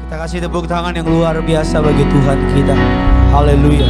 Kita kasih tepuk tangan yang luar biasa bagi Tuhan kita. Haleluya.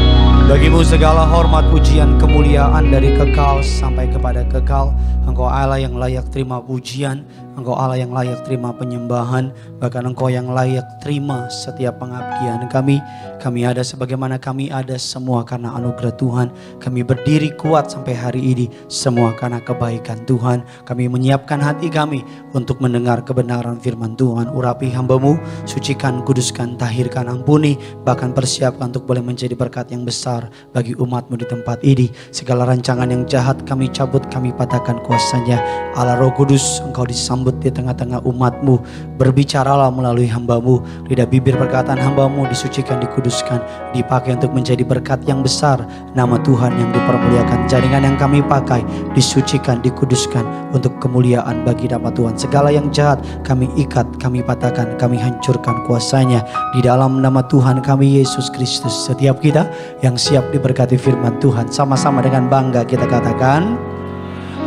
Bagimu segala hormat, pujian, kemuliaan dari kekal sampai kepada kekal. Engkau Allah yang layak terima pujian. Engkau Allah yang layak terima penyembahan. Bahkan Engkau yang layak terima setiap pengabdian kami. Kami ada sebagaimana kami ada semua karena anugerah Tuhan. Kami berdiri kuat sampai hari ini semua karena kebaikan Tuhan. Kami menyiapkan hati kami untuk mendengar kebenaran firman Tuhan. Urapi hamba-Mu, sucikan, kuduskan, tahirkan, ampuni. Bahkan persiapkan untuk boleh menjadi berkat yang besar bagi umat-Mu di tempat ini. Segala rancangan yang jahat kami cabut, kami patahkan kuasanya. Allah Roh Kudus, Engkau disambut di tengah-tengah umat-Mu. Berbicaralah melalui hamba-Mu. Lidah bibir perkataan hamba-Mu disucikan, dikuduskan, dipakai untuk menjadi berkat yang besar. Nama Tuhan yang dipermuliakan. Jaringan yang kami pakai disucikan, dikuduskan untuk kemuliaan bagi nama Tuhan. Segala yang jahat kami ikat, kami patahkan, kami hancurkan kuasanya di dalam nama Tuhan kami Yesus Kristus. Setiap kita yang siap diberkati firman Tuhan, sama-sama dengan bangga kita katakan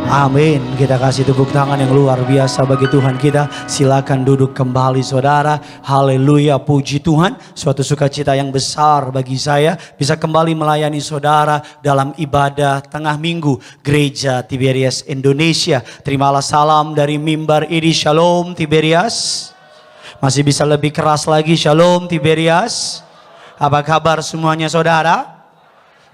amin. Kita kasih tepuk tangan yang luar biasa bagi Tuhan kita. Silakan duduk kembali saudara. Haleluya, puji Tuhan. Suatu sukacita yang besar bagi saya bisa kembali melayani saudara dalam ibadah tengah minggu Gereja Tiberias Indonesia. Terimalah salam dari mimbar ini. Shalom Tiberias. Masih bisa lebih keras lagi. Shalom Tiberias. Apa kabar semuanya saudara?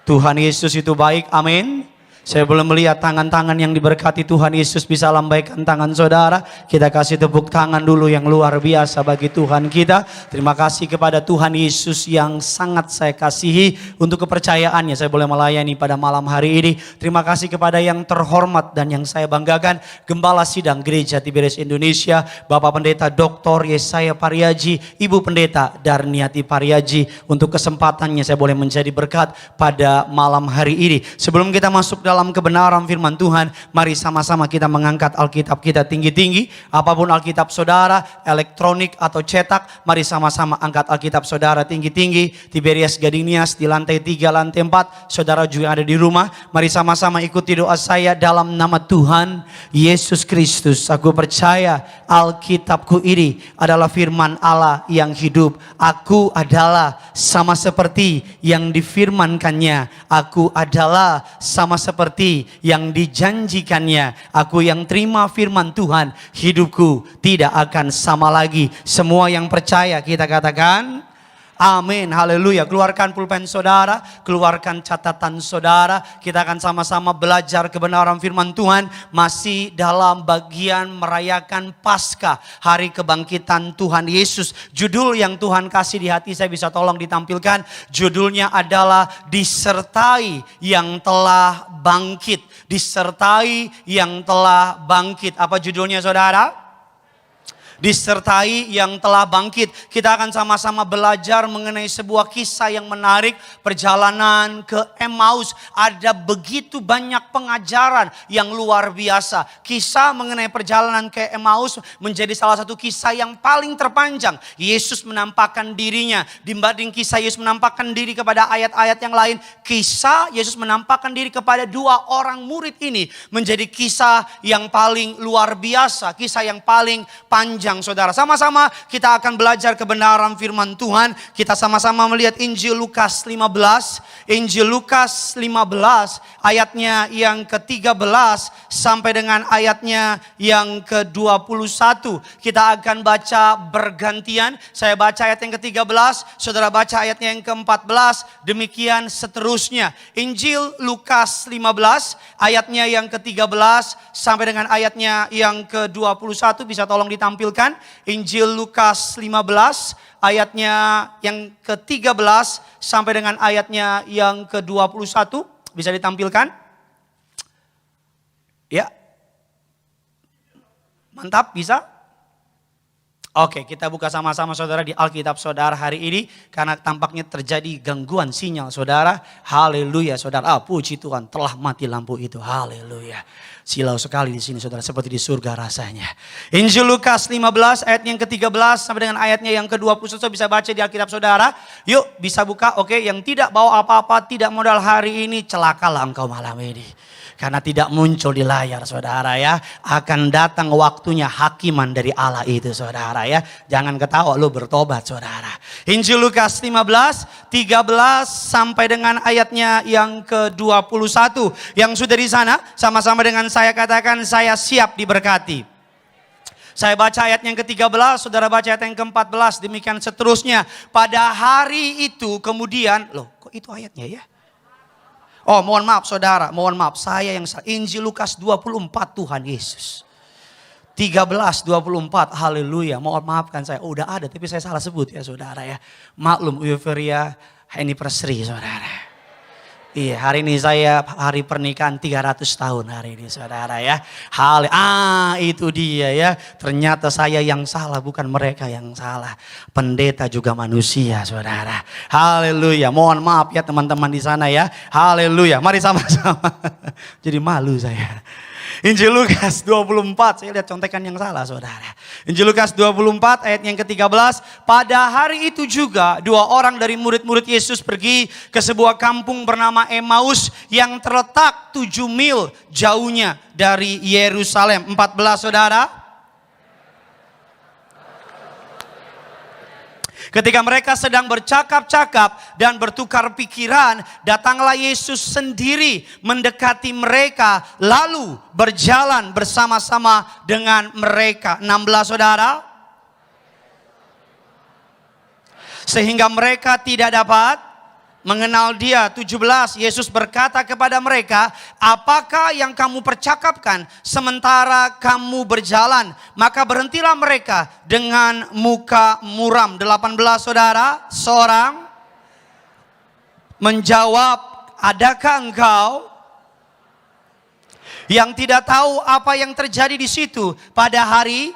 Tuhan Yesus itu baik, amin. Saya belum melihat tangan-tangan yang diberkati Tuhan Yesus, bisa lambaikan tangan saudara. Kita kasih tepuk tangan dulu yang luar biasa bagi Tuhan kita. Terima kasih kepada Tuhan Yesus yang sangat saya kasihi untuk kepercayaannya. Saya boleh melayani pada malam hari ini. Terima kasih kepada yang terhormat dan yang saya banggakan, Gembala Sidang Gereja Tiberias Indonesia, Bapak Pendeta Dr. Yesaya Pariaji, Ibu Pendeta Darniati Pariaji, untuk kesempatannya saya boleh menjadi berkat pada malam hari ini. Sebelum kita masuk dalam kebenaran firman Tuhan, mari sama-sama kita mengangkat Alkitab kita tinggi-tinggi. Apapun Alkitab saudara, elektronik atau cetak, mari sama-sama angkat Alkitab saudara tinggi-tinggi. Tiberias Gading Nias di lantai 3, lantai 4. Saudara juga ada di rumah, mari sama-sama ikuti doa saya dalam nama Tuhan Yesus Kristus. Aku percaya Alkitabku ini adalah firman Allah yang hidup. Aku adalah sama seperti yang difirmankannya. Aku adalah sama seperti yang dijanjikannya. Aku yang terima firman Tuhan, hidupku tidak akan sama lagi. Semua yang percaya kita katakan amin, haleluya. Keluarkan pulpen saudara, keluarkan catatan saudara. Kita akan sama-sama belajar kebenaran firman Tuhan. Masih dalam bagian merayakan Paskah, hari kebangkitan Tuhan Yesus. Judul yang Tuhan kasih di hati saya, bisa tolong ditampilkan. Judulnya adalah disertai yang telah bangkit. Disertai yang telah bangkit. Apa judulnya saudara? Disertai yang telah bangkit. Kita akan sama-sama belajar mengenai sebuah kisah yang menarik. Perjalanan ke Emmaus. Ada begitu banyak pengajaran yang luar biasa. Kisah mengenai perjalanan ke Emmaus menjadi salah satu kisah yang paling terpanjang. Yesus menampakkan dirinya. Dibanding kisah Yesus menampakkan diri kepada ayat-ayat yang lain, kisah Yesus menampakkan diri kepada dua orang murid ini menjadi kisah yang paling luar biasa. Kisah yang paling panjang. Saudara, sama-sama kita akan belajar kebenaran firman Tuhan. Kita sama-sama melihat Injil Lukas 15. Injil Lukas 15 ayatnya yang ke-13 sampai dengan ayatnya yang ke-21. Kita akan baca bergantian. Saya baca ayat yang ke-13, saudara baca ayatnya yang ke-14, demikian seterusnya. Injil Lukas 15 ayatnya yang ke-13 sampai dengan ayatnya yang ke-21, bisa tolong ditampilkan. Injil Lukas 15 ayatnya yang ke-13 sampai dengan ayatnya yang ke-21. Bisa ditampilkan? Ya. Mantap, bisa? Oke, kita buka sama-sama saudara di Alkitab saudara hari ini. Karena tampaknya terjadi gangguan sinyal saudara. Haleluya saudara. Puji Tuhan, telah mati lampu itu. Haleluya. Silau sekali di sini saudara, seperti di surga rasanya. Injil Lukas 15 ayat yang ke-13 sampai dengan ayatnya yang ke-21 bisa baca di Alkitab saudara. Yuk bisa buka, oke. Yang tidak bawa apa-apa, tidak modal hari ini, celakalah engkau malam ini. Karena tidak muncul di layar saudara ya. Akan datang waktunya hakiman dari Allah itu saudara ya. Jangan ketawa, lu bertobat saudara. Injil Lukas 15, 13 sampai dengan ayatnya yang ke-21. Yang sudah di sana sama-sama dengan saya katakan, saya siap diberkati. Saya baca ayat yang ke-13, saudara baca ayat yang ke-14, demikian seterusnya. Pada hari itu kemudian, loh kok itu ayatnya ya? Oh mohon maaf saudara, mohon maaf saya yang salah. Injil Lukas 24 Tuhan Yesus. 13, 24, haleluya. Mohon maafkan saya, udah ada tapi saya salah sebut ya saudara ya. Maklum Euforia anniversary saudara. Iya, hari ini saya hari pernikahan 300 tahun hari ini saudara ya. Itu dia ya. Ternyata saya yang salah, bukan mereka yang salah. Pendeta juga manusia saudara. Haleluya. Mohon maaf ya teman-teman di sana ya. Haleluya. Mari sama-sama. Jadi malu saya. Injil Lukas 24, saya lihat contekan yang salah saudara. Injil Lukas 24 ayat yang ke-13. Pada hari itu juga 2 orang dari murid-murid Yesus pergi ke sebuah kampung bernama Emmaus yang terletak 7 mil jauhnya dari Yerusalem. 14 saudara. Ketika mereka sedang bercakap-cakap dan bertukar pikiran, datanglah Yesus sendiri mendekati mereka, lalu berjalan bersama-sama dengan mereka. 16 saudara. Sehingga mereka tidak dapat mengenal dia. 17, Yesus berkata kepada mereka, apakah yang kamu percakapkan sementara kamu berjalan? Maka berhentilah mereka dengan muka muram. 18 saudara, seorang menjawab, adakah engkau yang tidak tahu apa yang terjadi di situ pada hari?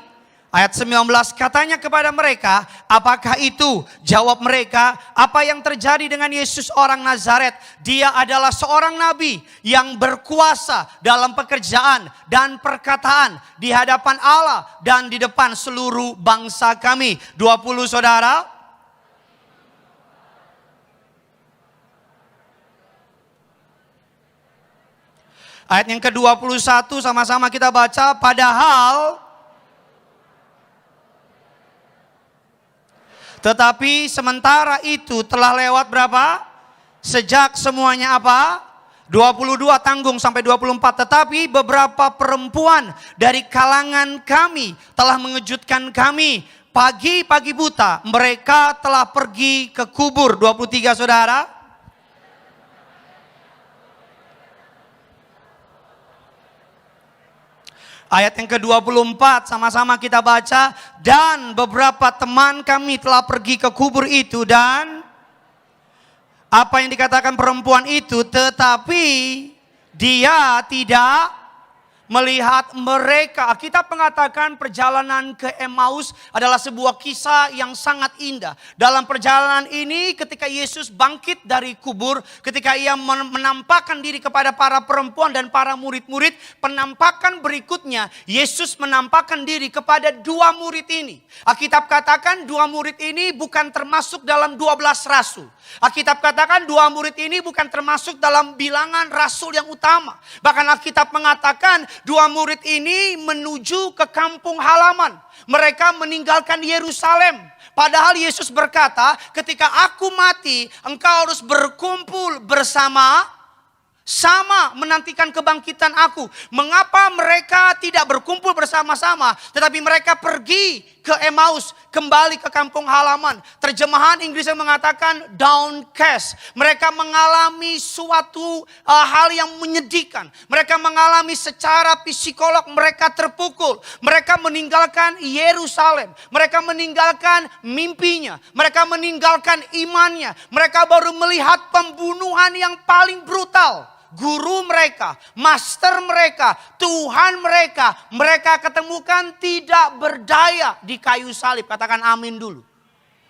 Ayat 19 katanya kepada mereka, apakah itu? Jawab mereka, apa yang terjadi dengan Yesus orang Nazaret? Dia adalah seorang nabi yang berkuasa dalam pekerjaan dan perkataan di hadapan Allah dan di depan seluruh bangsa kami. 20 saudara. Ayat yang ke-21 sama-sama kita baca, padahal tetapi sementara itu telah lewat berapa? Sejak semuanya apa? 22 tanggung sampai 24. Tetapi beberapa perempuan dari kalangan kami telah mengejutkan kami. Pagi-pagi buta mereka telah pergi ke kubur. 23 saudara. Ayat yang ke-24 sama-sama kita baca. Dan beberapa teman kami telah pergi ke kubur itu. Dan apa yang dikatakan perempuan itu. Tetapi dia tidak melihat mereka. Alkitab mengatakan perjalanan ke Emmaus adalah sebuah kisah yang sangat indah. Dalam perjalanan ini ketika Yesus bangkit dari kubur, ketika ia menampakkan diri kepada para perempuan dan para murid-murid, penampakan berikutnya Yesus menampakkan diri kepada 2 murid ini. Alkitab katakan 2 murid ini bukan termasuk dalam 12 rasul. Alkitab katakan 2 murid ini bukan termasuk dalam bilangan rasul yang utama. Bahkan Alkitab mengatakan 2 murid ini menuju ke kampung halaman. Mereka meninggalkan Yerusalem. Padahal Yesus berkata, ketika aku mati, engkau harus berkumpul bersama menantikan kebangkitan aku. Mengapa mereka tidak berkumpul bersama-sama, tetapi mereka pergi ke Emmaus, kembali ke kampung halaman. Terjemahan Inggris yang mengatakan downcast. Mereka mengalami suatu hal yang menyedihkan. Mereka mengalami secara psikolog mereka terpukul. Mereka meninggalkan Yerusalem. Mereka meninggalkan mimpinya. Mereka meninggalkan imannya. Mereka baru melihat pembunuhan yang paling brutal. Guru mereka, master mereka, Tuhan mereka ketemukan tidak berdaya di kayu salib. Katakan amin dulu.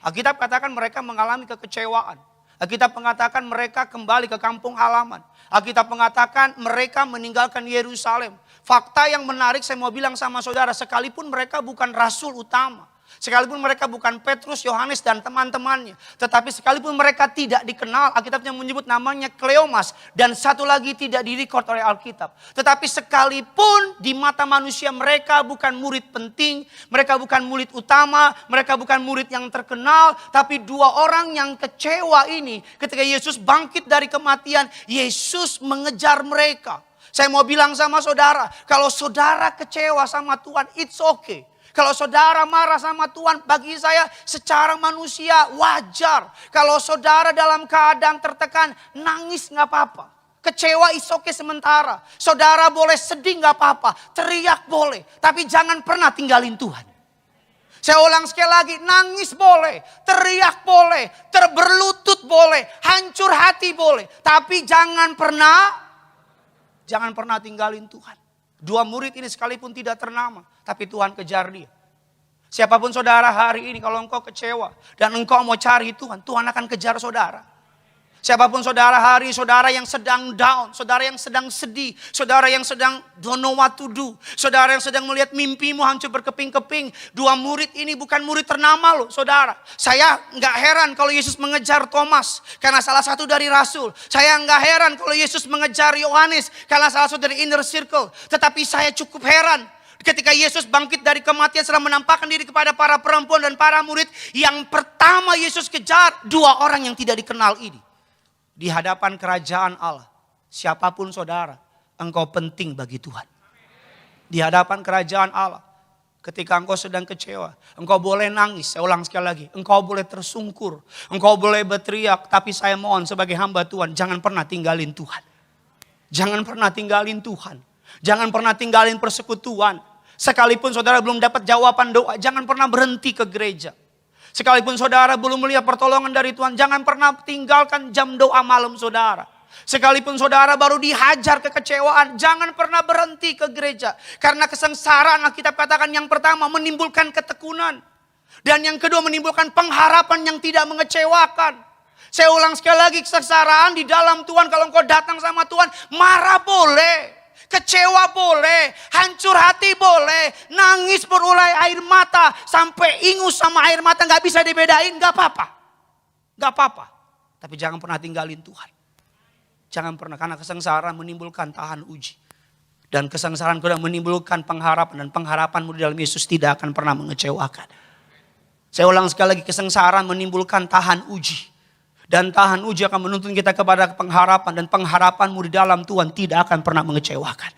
Alkitab katakan mereka mengalami kekecewaan. Alkitab mengatakan mereka kembali ke kampung halaman. Alkitab mengatakan mereka meninggalkan Yerusalem. Fakta yang menarik saya mau bilang sama saudara, sekalipun mereka bukan rasul utama, sekalipun mereka bukan Petrus, Yohanes dan teman-temannya, tetapi sekalipun mereka tidak dikenal, Alkitabnya menyebut namanya Kleomas, dan satu lagi tidak direkod oleh Alkitab. Tetapi sekalipun di mata manusia mereka bukan murid penting, mereka bukan murid utama, mereka bukan murid yang terkenal, tapi dua orang yang kecewa ini ketika Yesus bangkit dari kematian, Yesus mengejar mereka. Saya mau bilang sama saudara, kalau saudara kecewa sama Tuhan, it's okay. Kalau saudara marah sama Tuhan, bagi saya secara manusia wajar. Kalau saudara dalam keadaan tertekan, nangis gak apa-apa. Kecewa is okay sementara. Saudara boleh sedih gak apa-apa, teriak boleh. Tapi jangan pernah tinggalin Tuhan. Saya ulang sekali lagi, nangis boleh, teriak boleh, berlutut boleh, hancur hati boleh. Tapi jangan pernah tinggalin Tuhan. Dua murid ini sekalipun tidak ternama, tapi Tuhan kejar dia. Siapapun saudara hari ini, kalau engkau kecewa dan engkau mau cari Tuhan, Tuhan akan kejar saudara. Siapapun saudara hari ini, saudara yang sedang down, saudara yang sedang sedih, saudara yang sedang don't know what to do, saudara yang sedang melihat mimpimu hancur berkeping-keping. Dua murid ini bukan murid ternama loh saudara. Saya nggak heran kalau Yesus mengejar Thomas karena salah satu dari rasul. Saya nggak heran kalau Yesus mengejar Yohanes karena salah satu dari inner circle. Tetapi saya cukup heran ketika Yesus bangkit dari kematian setelah menampakkan diri kepada para perempuan dan para murid. Yang pertama Yesus kejar dua orang yang tidak dikenal ini. Di hadapan kerajaan Allah, siapapun saudara, engkau penting bagi Tuhan. Di hadapan kerajaan Allah, ketika engkau sedang kecewa, engkau boleh nangis. Saya ulang sekali lagi, engkau boleh tersungkur, engkau boleh berteriak. Tapi saya mohon sebagai hamba Tuhan, jangan pernah tinggalin Tuhan. Jangan pernah tinggalin Tuhan. Jangan pernah tinggalin persekutuan. Sekalipun saudara belum dapat jawaban doa, jangan pernah berhenti ke gereja. Sekalipun saudara belum melihat pertolongan dari Tuhan, jangan pernah tinggalkan jam doa malam saudara. Sekalipun saudara baru dihajar kekecewaan, jangan pernah berhenti ke gereja. Karena kesengsaraan kita katakan yang pertama menimbulkan ketekunan. Dan yang kedua menimbulkan pengharapan yang tidak mengecewakan. Saya ulang sekali lagi, kesengsaraan di dalam Tuhan, kalau engkau datang sama Tuhan, marah boleh. Kecewa boleh, hancur hati boleh, nangis berurai air mata, sampai ingus sama air mata gak bisa dibedain, gak apa-apa. Gak apa-apa, tapi jangan pernah tinggalin Tuhan. Jangan pernah, karena kesengsaraan menimbulkan tahan uji. Dan kesengsaraan kedua menimbulkan pengharapan, dan pengharapanmu di dalam Yesus tidak akan pernah mengecewakan. Saya ulang sekali lagi, kesengsaraan menimbulkan tahan uji. Dan tahan uji akan menuntun kita kepada pengharapan. Dan pengharapanmu di dalam Tuhan tidak akan pernah mengecewakan.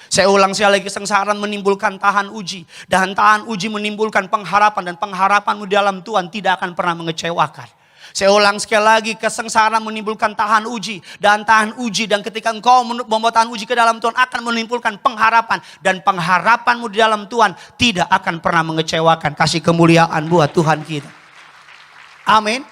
Saya ulang sekali lagi, kesengsaraan menimbulkan tahan uji. Dan tahan uji menimbulkan pengharapan. Dan pengharapanmu di dalam Tuhan tidak akan pernah mengecewakan. Saya ulang sekali lagi, kesengsaraan menimbulkan tahan uji. Dan tahan uji, dan ketika engkau membawa tahan uji ke dalam Tuhan akan menimbulkan pengharapan. Dan pengharapanmu di dalam Tuhan tidak akan pernah mengecewakan. Kasih kemuliaan buat Tuhan kita. Amin.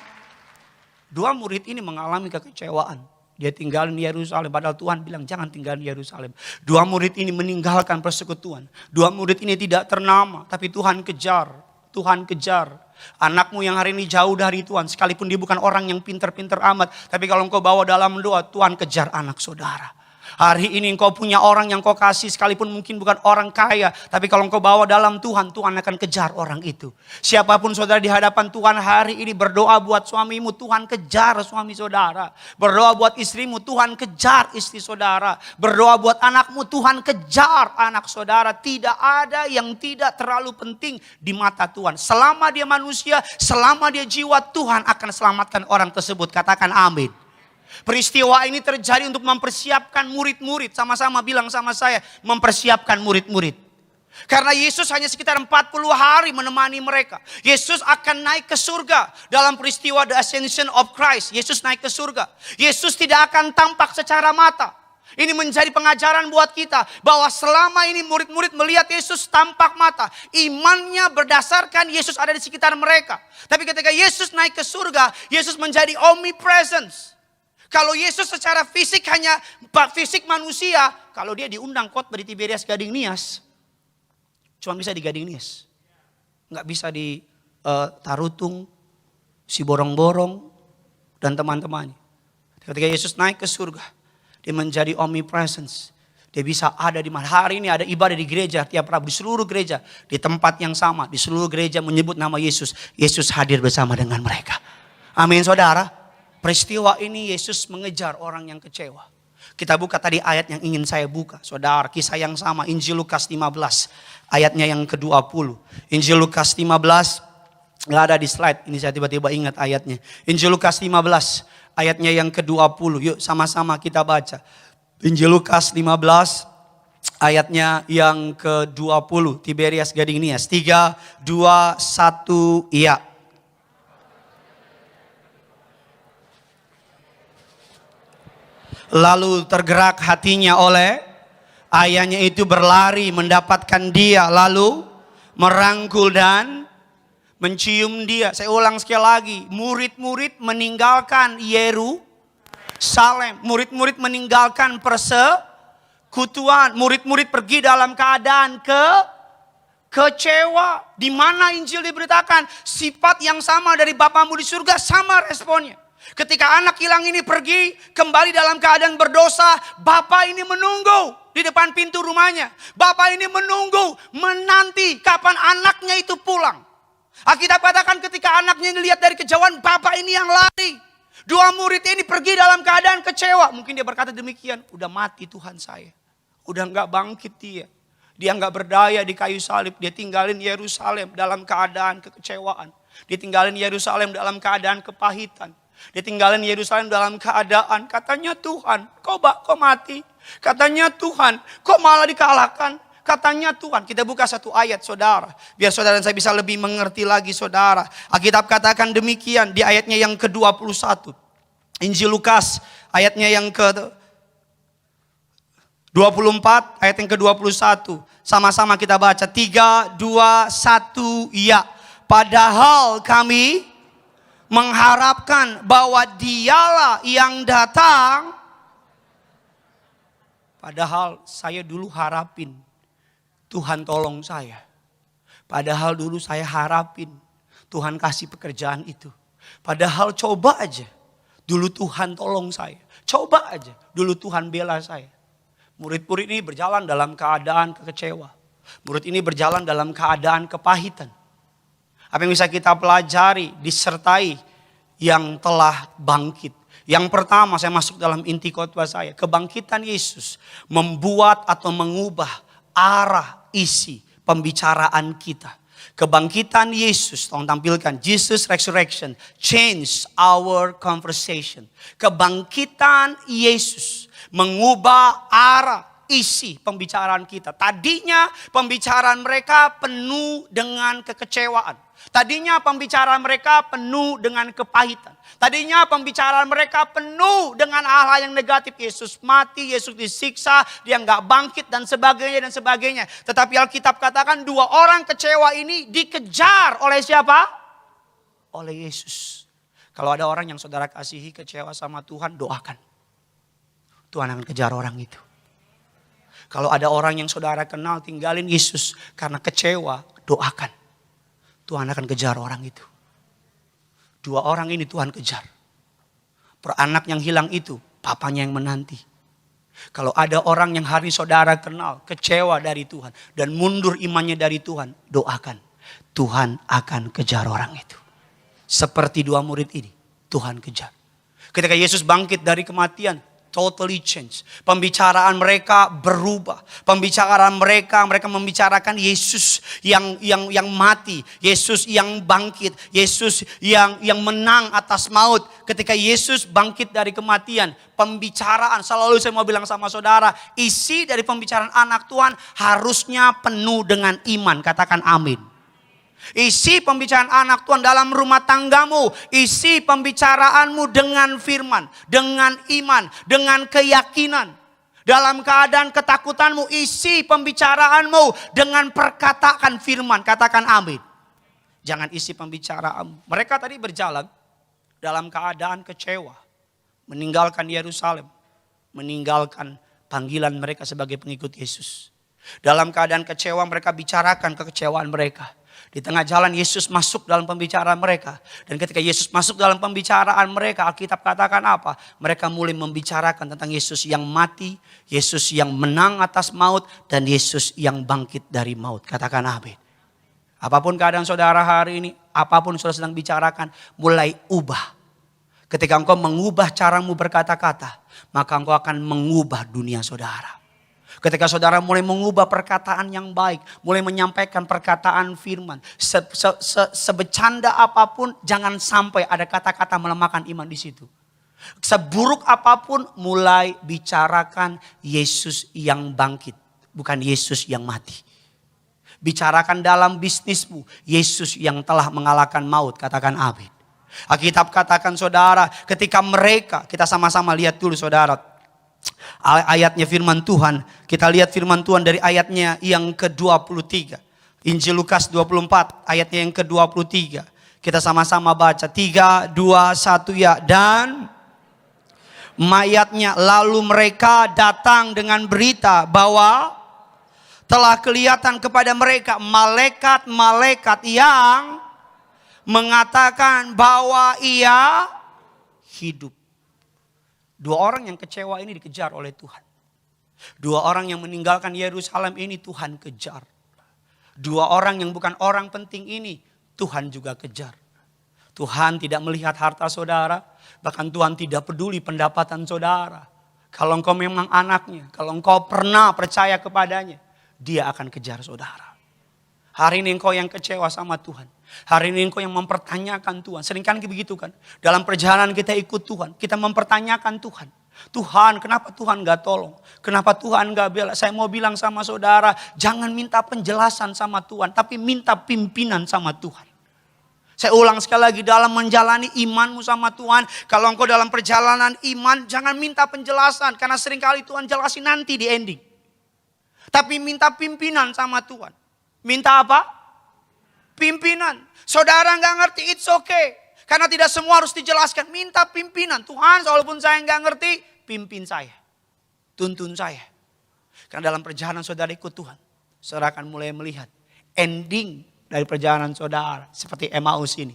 Dua murid ini mengalami kekecewaan. Dia tinggalin Yerusalem, padahal Tuhan bilang jangan tinggalin Yerusalem. Dua murid ini meninggalkan persekutuan. Dua murid ini tidak ternama, tapi Tuhan kejar. Tuhan kejar. Anakmu yang hari ini jauh dari Tuhan, sekalipun dia bukan orang yang pintar-pintar amat, tapi kalau engkau bawa dalam doa, Tuhan kejar anak saudara. Hari ini engkau punya orang yang kau kasih, sekalipun mungkin bukan orang kaya, tapi kalau engkau bawa dalam Tuhan, Tuhan akan kejar orang itu. Siapapun saudara di hadapan Tuhan hari ini, berdoa buat suamimu, Tuhan kejar suami saudara. Berdoa buat istrimu, Tuhan kejar istri saudara. Berdoa buat anakmu, Tuhan kejar anak saudara. Tidak ada yang tidak terlalu penting di mata Tuhan. Selama dia manusia, selama dia jiwa, Tuhan akan selamatkan orang tersebut. Katakan amin. Peristiwa ini terjadi untuk mempersiapkan murid-murid. Sama-sama bilang sama saya, mempersiapkan murid-murid. Karena Yesus hanya sekitar 40 hari menemani mereka. Yesus akan naik ke surga. Dalam peristiwa The Ascension of Christ, Yesus naik ke surga. Yesus tidak akan tampak secara mata. Ini menjadi pengajaran buat kita. Bahwa selama ini murid-murid melihat Yesus tampak mata. Imannya berdasarkan Yesus ada di sekitar mereka. Tapi ketika Yesus naik ke surga, Yesus menjadi omnipresence. Kalau Yesus secara fisik hanya fisik manusia, kalau dia diundang khotbah di Tiberias Gading Nias, cuma bisa di Gading Nias. Nggak bisa di Tarutung, Siborong-Borong, dan teman-temannya. Ketika Yesus naik ke surga, dia menjadi omnipresence. Dia bisa ada di mana. Hari ini ada ibadah di gereja tiap Rabu, di seluruh gereja, di tempat yang sama, di seluruh gereja menyebut nama Yesus. Yesus hadir bersama dengan mereka. Amin saudara. Peristiwa ini Yesus mengejar orang yang kecewa. Kita buka tadi ayat yang ingin saya buka. Saudara, kisah yang sama, Injil Lukas 15, ayatnya yang ke-20. Injil Lukas 15, nggak ada di slide, ini saya tiba-tiba ingat ayatnya. Injil Lukas 15, ayatnya yang ke-20. Yuk sama-sama kita baca. Injil Lukas 15, ayatnya yang ke-20. Tiberias Gading Nias. 3, 2, 1, iya. Lalu tergerak hatinya oleh ayahnya itu, berlari mendapatkan dia, lalu merangkul dan mencium dia. Saya ulang sekali lagi, murid-murid meninggalkan Yerusalem, murid-murid meninggalkan persekutuan, murid-murid pergi dalam keadaan kecewa. Di mana Injil diberitakan sifat yang sama dari Bapamu di surga, sama responnya. Ketika anak hilang ini pergi kembali dalam keadaan berdosa, bapak ini menunggu di depan pintu rumahnya. Bapak ini menunggu, menanti kapan anaknya itu pulang. Alkitab katakan ketika anaknya dilihat dari kejauhan, bapak ini yang lari. Dua murid ini pergi dalam keadaan kecewa. Mungkin dia berkata demikian, udah mati Tuhan saya. Udah gak bangkit dia. Dia gak berdaya di kayu salib. Dia tinggalin Yerusalem dalam keadaan kekecewaan. Dia tinggalin Yerusalem dalam keadaan kepahitan. Dia tinggalin Yerusalem dalam keadaan, katanya Tuhan, kok mati? Katanya Tuhan, kok malah dikalahkan? Katanya Tuhan. Kita buka satu ayat saudara, biar saudara dan saya bisa lebih mengerti lagi saudara. Alkitab katakan demikian di ayatnya yang ke-21. Injil Lukas ayatnya yang ke-24, ayat yang ke-21. Sama-sama kita baca, 3, 2, 1, ya. Padahal kami mengharapkan bahwa dialah yang datang. Padahal saya dulu harapin Tuhan tolong saya. Padahal dulu saya harapin Tuhan kasih pekerjaan itu. Padahal coba aja dulu Tuhan tolong saya. Coba aja dulu Tuhan bela saya. Murid-murid ini berjalan dalam keadaan kekecewa. Murid ini berjalan dalam keadaan kepahitan. Apa yang bisa kita pelajari disertai yang telah bangkit. Yang pertama, saya masuk dalam inti khotbah saya. Kebangkitan Yesus membuat atau mengubah arah isi pembicaraan kita. Kebangkitan Yesus, tolong tampilkan, Jesus resurrection change our conversation. Kebangkitan Yesus mengubah arah isi pembicaraan kita. Tadinya pembicaraan mereka penuh dengan kekecewaan. Tadinya pembicaraan mereka penuh dengan kepahitan. Tadinya pembicaraan mereka penuh dengan hal-hal yang negatif. Yesus mati, Yesus disiksa, dia nggak bangkit dan sebagainya dan sebagainya. Tetapi Alkitab katakan dua orang kecewa ini dikejar oleh siapa? Oleh Yesus. Kalau ada orang yang saudara kasihi kecewa sama Tuhan, doakan. Tuhan akan kejar orang itu. Kalau ada orang yang saudara kenal tinggalin Yesus karena kecewa, doakan. Tuhan akan kejar orang itu. Dua orang ini Tuhan kejar. Anak yang hilang itu, papanya yang menanti. Kalau ada orang yang hari saudara kenal, kecewa dari Tuhan, dan mundur imannya dari Tuhan, doakan. Tuhan akan kejar orang itu. Seperti dua murid ini, Tuhan kejar. Ketika Yesus bangkit dari kematian, totally change. Pembicaraan mereka berubah. Pembicaraan mereka membicarakan Yesus yang mati, Yesus yang bangkit, Yesus yang menang atas maut. Ketika Yesus bangkit dari kematian, pembicaraan, selalu saya mau bilang sama saudara, isi dari pembicaraan anak Tuhan harusnya penuh dengan iman. Katakan amin. Isi pembicaraan anak Tuhan dalam rumah tanggamu. Isi pembicaraanmu dengan firman, dengan iman, dengan keyakinan. Dalam keadaan ketakutanmu, isi pembicaraanmu dengan perkataan firman. Katakan amin. Jangan isi pembicaraanmu. Mereka tadi berjalan dalam keadaan kecewa. Meninggalkan Yerusalem. Meninggalkan panggilan mereka sebagai pengikut Yesus. Dalam keadaan kecewa mereka bicarakan kekecewaan mereka. Di tengah jalan Yesus masuk dalam pembicaraan mereka. Dan ketika Yesus masuk dalam pembicaraan mereka, Alkitab katakan apa? Mereka mulai membicarakan tentang Yesus yang mati, Yesus yang menang atas maut, dan Yesus yang bangkit dari maut. Katakan amin. Apapun keadaan saudara hari ini, apapun saudara sedang bicarakan, mulai ubah. Ketika engkau mengubah caramu berkata-kata, maka engkau akan mengubah dunia saudara. Ketika saudara mulai mengubah perkataan yang baik, mulai menyampaikan perkataan firman, sebecanda apapun jangan sampai ada kata-kata melemahkan iman di situ. Seburuk apapun mulai bicarakan Yesus yang bangkit, bukan Yesus yang mati. Bicarakan dalam bisnismu, Yesus yang telah mengalahkan maut, katakan amin. Alkitab katakan saudara, ketika mereka, kita sama-sama lihat dulu saudara. Ayatnya firman Tuhan, kita lihat firman Tuhan dari ayatnya yang ke-23. Injil Lukas 24 ayatnya yang ke-23. Kita sama-sama baca 3, 2, 1 ya. Dan mayatnya lalu mereka datang dengan berita bahwa telah kelihatan kepada mereka malaikat-malaikat yang mengatakan bahwa ia hidup. Dua orang yang kecewa ini dikejar oleh Tuhan. Dua orang yang meninggalkan Yerusalem ini Tuhan kejar. Dua orang yang bukan orang penting ini Tuhan juga kejar. Tuhan tidak melihat harta saudara, bahkan Tuhan tidak peduli pendapatan saudara. Kalau engkau memang anaknya, kalau engkau pernah percaya kepadanya, dia akan kejar saudara. Hari ini engkau yang kecewa sama Tuhan. Hari ini engkau yang mempertanyakan Tuhan. Seringkali begitu kan. Dalam perjalanan kita ikut Tuhan. Kita mempertanyakan Tuhan. Tuhan, kenapa Tuhan gak tolong? Kenapa Tuhan gak bela? Saya mau bilang sama saudara, jangan minta penjelasan sama Tuhan. Tapi minta pimpinan sama Tuhan. Saya ulang sekali lagi, dalam menjalani imanmu sama Tuhan. Kalau engkau dalam perjalanan iman, jangan minta penjelasan. Karena seringkali Tuhan jelasin nanti di ending. Tapi minta pimpinan sama Tuhan. Minta apa? Pimpinan. Saudara gak ngerti, it's okay. Karena tidak semua harus dijelaskan. Minta pimpinan. Tuhan, walaupun saya gak ngerti, pimpin saya. Tuntun saya. Karena dalam perjalanan saudara ikut Tuhan, saudara akan mulai melihat ending dari perjalanan saudara. Seperti Emmaus ini.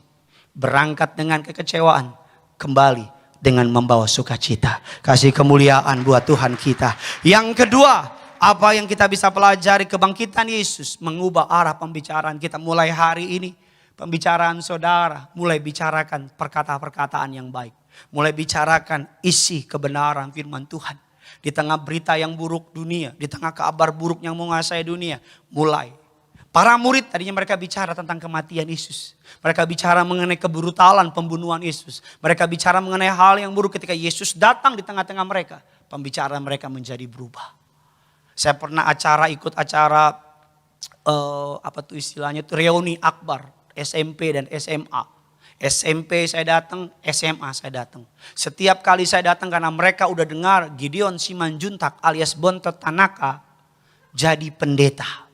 Berangkat dengan kekecewaan, kembali dengan membawa sukacita. Kasih kemuliaan buat Tuhan kita. Yang kedua, apa yang kita bisa pelajari kebangkitan Yesus mengubah arah pembicaraan kita mulai hari ini. Pembicaraan saudara mulai bicarakan perkataan-perkataan yang baik. Mulai bicarakan isi kebenaran firman Tuhan. Di tengah berita yang buruk dunia, di tengah kabar buruk yang menguasai dunia. Mulai. Para murid tadinya mereka bicara tentang kematian Yesus. Mereka bicara mengenai kebrutalan pembunuhan Yesus. Mereka bicara mengenai hal yang buruk ketika Yesus datang di tengah-tengah mereka. Pembicaraan mereka menjadi berubah. Saya pernah ikut acara reuni akbar SMP dan SMA. SMP saya datang, SMA saya datang. Setiap kali saya datang karena mereka udah dengar Gideon Simanjuntak alias Bontot Tanaka jadi pendeta.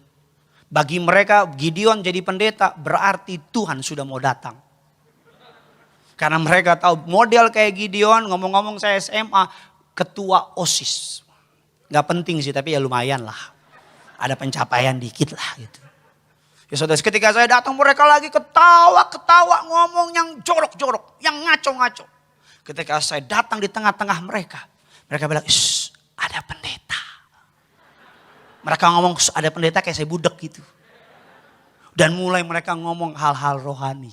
Bagi mereka Gideon jadi pendeta berarti Tuhan sudah mau datang. Karena mereka tahu model kayak Gideon, ngomong-ngomong saya SMA, ketua OSIS. Gak penting sih tapi ya lumayan lah. Ada pencapaian dikit lah gitu. Ya saudara, ketika saya datang mereka lagi ketawa-ketawa ngomong yang jorok-jorok, yang ngaco-ngaco. Ketika saya datang di tengah-tengah mereka bilang, ada pendeta. Mereka ngomong ada pendeta kayak saya budek gitu. Dan mulai mereka ngomong hal-hal rohani.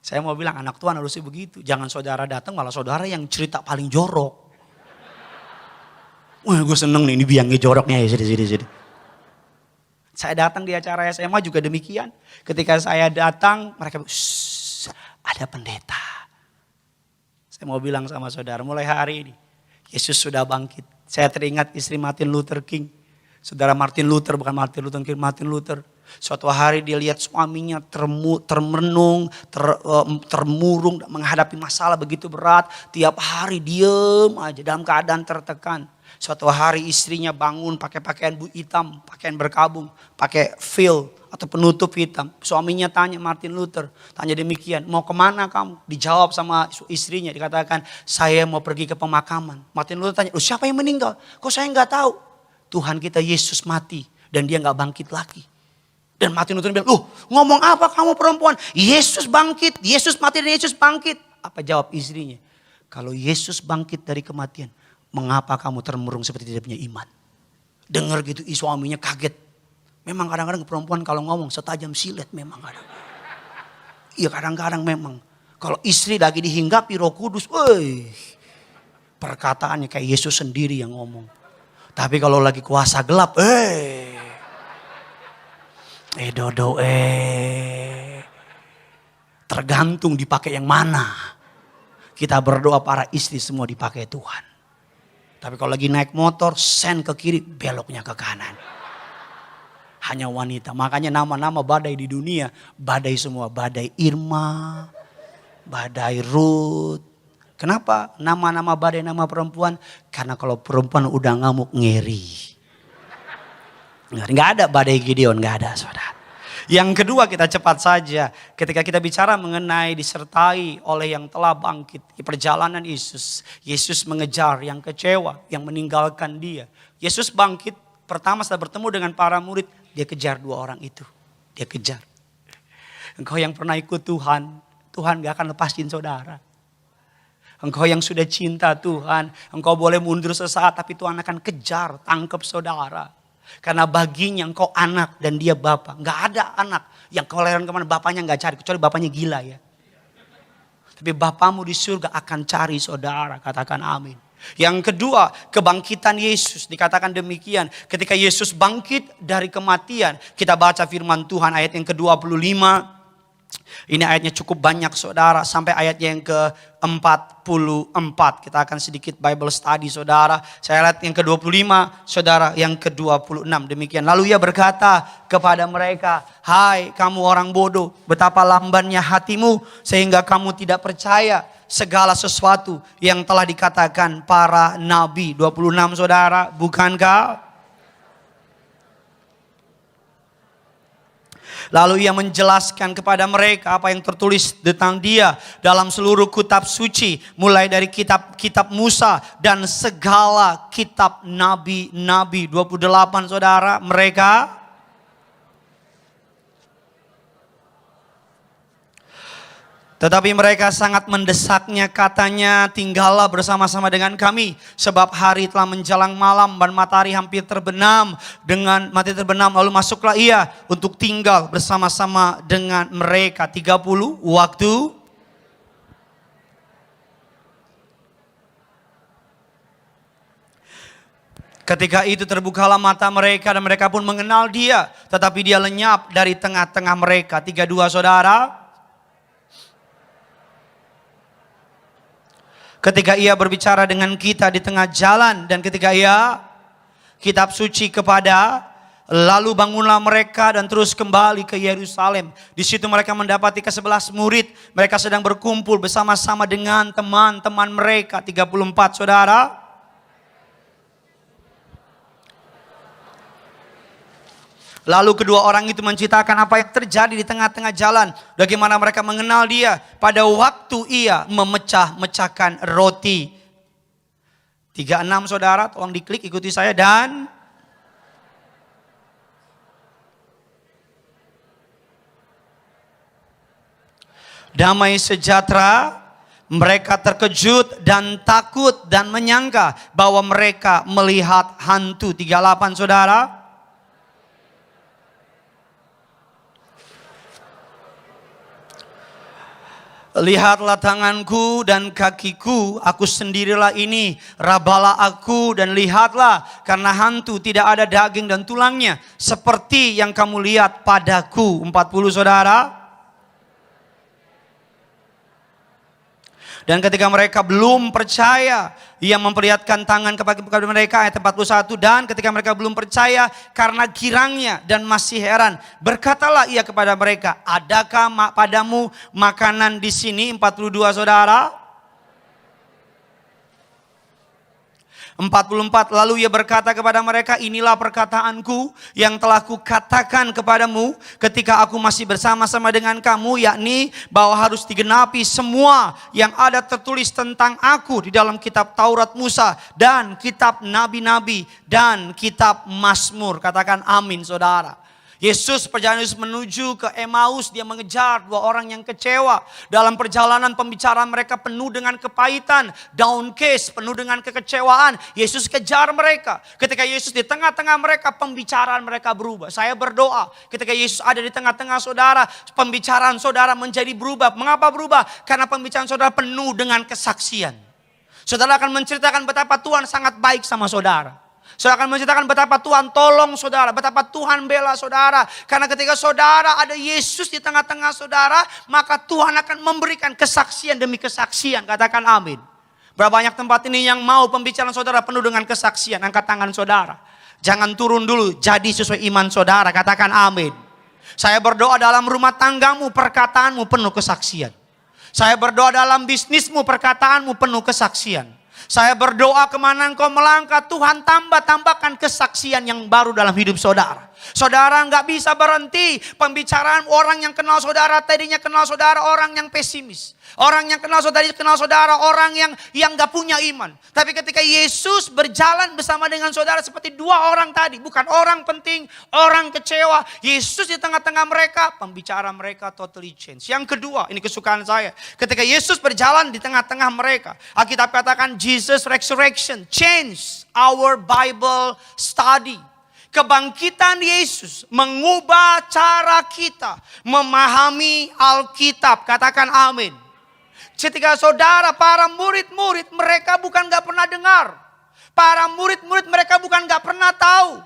Saya mau bilang anak Tuhan harusnya begitu. Jangan saudara datang malah saudara yang cerita paling jorok. Wah gue seneng nih, ini biangnya joroknya ya sini. Saya datang di acara SMA juga demikian. Ketika saya datang mereka bilang, ada pendeta. Saya mau bilang sama saudara, mulai hari ini Yesus sudah bangkit. Saya teringat istri Martin Luther King. Saudara Martin Luther, bukan Martin Luther King, Martin Luther. Suatu hari dia lihat suaminya termenung, termurung, menghadapi masalah begitu berat. Tiap hari diem aja dalam keadaan tertekan. Suatu hari istrinya bangun pakai pakaian hitam, pakaian berkabung, pakai veil atau penutup hitam. Suaminya tanya Martin Luther, tanya demikian, mau kemana kamu? Dijawab sama istrinya, dikatakan saya mau pergi ke pemakaman. Martin Luther tanya, siapa yang meninggal? Kok saya nggak tahu? Tuhan kita Yesus mati dan dia nggak bangkit lagi. Dan Martin Luther bilang, ngomong apa kamu perempuan? Yesus bangkit, Yesus mati dan Yesus bangkit. Apa jawab istrinya? Kalau Yesus bangkit dari kematian, mengapa kamu termurung seperti tidak punya iman? Dengar gitu, suaminya kaget. Memang kadang-kadang perempuan kalau ngomong setajam silet memang kadang. Iya kadang-kadang memang. Kalau istri lagi dihinggapi Roh Kudus, perkataannya kayak Yesus sendiri yang ngomong. Tapi kalau lagi kuasa gelap, tergantung dipakai yang mana. Kita berdoa para istri semua dipakai Tuhan. Tapi kalau lagi naik motor, sen ke kiri, beloknya ke kanan. Hanya wanita. Makanya nama-nama badai di dunia, badai semua. Badai Irma, badai Ruth. Kenapa nama-nama badai nama perempuan? Karena kalau perempuan udah ngamuk ngeri. Nggak ada badai Gideon, nggak ada saudara. Yang kedua kita cepat saja. Ketika kita bicara mengenai disertai oleh yang telah bangkit. Di perjalanan Yesus. Yesus mengejar yang kecewa, yang meninggalkan dia. Yesus bangkit, pertama setelah bertemu dengan para murid. Dia kejar dua orang itu. Dia kejar. Engkau yang pernah ikut Tuhan. Tuhan gak akan lepasin saudara. Engkau yang sudah cinta Tuhan. Engkau boleh mundur sesaat tapi Tuhan akan kejar, tangkap saudara. Karena baginya engkau anak dan dia bapak. Gak ada anak yang kau leren kemana bapaknya gak cari. Kecuali bapaknya gila ya. Tapi bapamu di surga akan cari saudara. Katakan amin. Yang kedua kebangkitan Yesus. Dikatakan demikian. Ketika Yesus bangkit dari kematian. Kita baca firman Tuhan ayat yang ke-25. Ini ayatnya cukup banyak saudara. Sampai ayatnya yang ke-44. Kita akan sedikit Bible study saudara. Saya lihat yang ke-25 saudara. Yang ke-26 demikian. Lalu ia berkata kepada mereka. Hai kamu orang bodoh. Betapa lambannya hatimu. Sehingga kamu tidak percaya segala sesuatu yang telah dikatakan para nabi. 26 saudara. Bukankah? Lalu ia menjelaskan kepada mereka apa yang tertulis tentang dia dalam seluruh kitab suci. Mulai dari kitab Musa dan segala kitab nabi-nabi. 28 saudara, mereka tetapi mereka sangat mendesaknya, katanya, tinggallah bersama-sama dengan kami. Sebab hari telah menjelang malam dan matahari hampir terbenam. Lalu masuklah ia untuk tinggal bersama-sama dengan mereka. 30 waktu. Ketika itu terbukalah mata mereka dan mereka pun mengenal dia. Tetapi dia lenyap dari tengah-tengah mereka. 32 saudara. Ketika ia berbicara dengan kita di tengah jalan dan ketika ia kitab suci kepada, lalu bangunlah mereka dan terus kembali ke Yerusalem. Di situ mereka mendapati ke-11 murid. Mereka sedang berkumpul bersama-sama dengan teman-teman mereka. 34 saudara. Lalu kedua orang itu menceritakan apa yang terjadi di tengah-tengah jalan. Bagaimana mereka mengenal dia pada waktu ia memecah-mecahkan roti. 36 saudara, tolong diklik ikuti saya. Dan damai sejahtera, mereka terkejut dan takut dan menyangka bahwa mereka melihat hantu. 38 saudara. Lihatlah tanganku dan kakiku, aku sendirilah ini. Rabalah aku dan lihatlah, karena hantu tidak ada daging dan tulangnya, seperti yang kamu lihat padaku. 40 saudara. Dan ketika mereka belum percaya, ia memperlihatkan tangan kepada mereka, ayat 41. Dan ketika mereka belum percaya karena girangnya dan masih heran, berkatalah ia kepada mereka, adakah padamu makanan di sini? 42 saudara. 44, lalu ia berkata kepada mereka, inilah perkataanku yang telah kukatakan kepadamu ketika aku masih bersama-sama dengan kamu, yakni bahwa harus digenapi semua yang ada tertulis tentang aku di dalam kitab Taurat Musa dan kitab nabi-nabi dan kitab Mazmur. Katakan amin saudara. Yesus, perjalanan Yesus menuju ke Emmaus, dia mengejar dua orang yang kecewa. Dalam perjalanan pembicaraan mereka penuh dengan kepahitan, down case, penuh dengan kekecewaan. Yesus kejar mereka. Ketika Yesus di tengah-tengah mereka, pembicaraan mereka berubah. Saya berdoa ketika Yesus ada di tengah-tengah saudara, pembicaraan saudara menjadi berubah. Mengapa berubah? Karena pembicaraan saudara penuh dengan kesaksian. Saudara akan menceritakan betapa Tuhan sangat baik sama saudara. Saudara akan menceritakan betapa Tuhan tolong saudara, betapa Tuhan bela saudara. Karena ketika saudara ada Yesus di tengah-tengah saudara, maka Tuhan akan memberikan kesaksian demi kesaksian. Katakan amin. Berapa banyak tempat ini yang mau pembicaraan saudara penuh dengan kesaksian? Angkat tangan saudara. Jangan turun dulu, jadi sesuai iman saudara. Katakan amin. Saya berdoa dalam rumah tanggamu, perkataanmu penuh kesaksian. Saya berdoa dalam bisnismu, perkataanmu penuh kesaksian. Saya berdoa kemana engkau melangkah, Tuhan tambahkan kesaksian yang baru dalam hidup saudara. Saudara nggak bisa berhenti. Pembicaraan orang yang kenal saudara, tadinya kenal saudara orang yang pesimis. Orang yang kenal saudara orang yang nggak punya iman. Tapi ketika Yesus berjalan bersama dengan saudara seperti dua orang tadi. Bukan orang penting, orang kecewa. Yesus di tengah-tengah mereka, pembicaraan mereka totally change. Yang kedua, ini kesukaan saya. Ketika Yesus berjalan di tengah-tengah mereka. Alkitab katakan Jesus resurrection change our Bible study. Kebangkitan Yesus mengubah cara kita memahami Alkitab. Katakan amin. Ketika saudara, para murid-murid mereka bukan gak pernah dengar. Para murid-murid mereka bukan gak pernah tahu.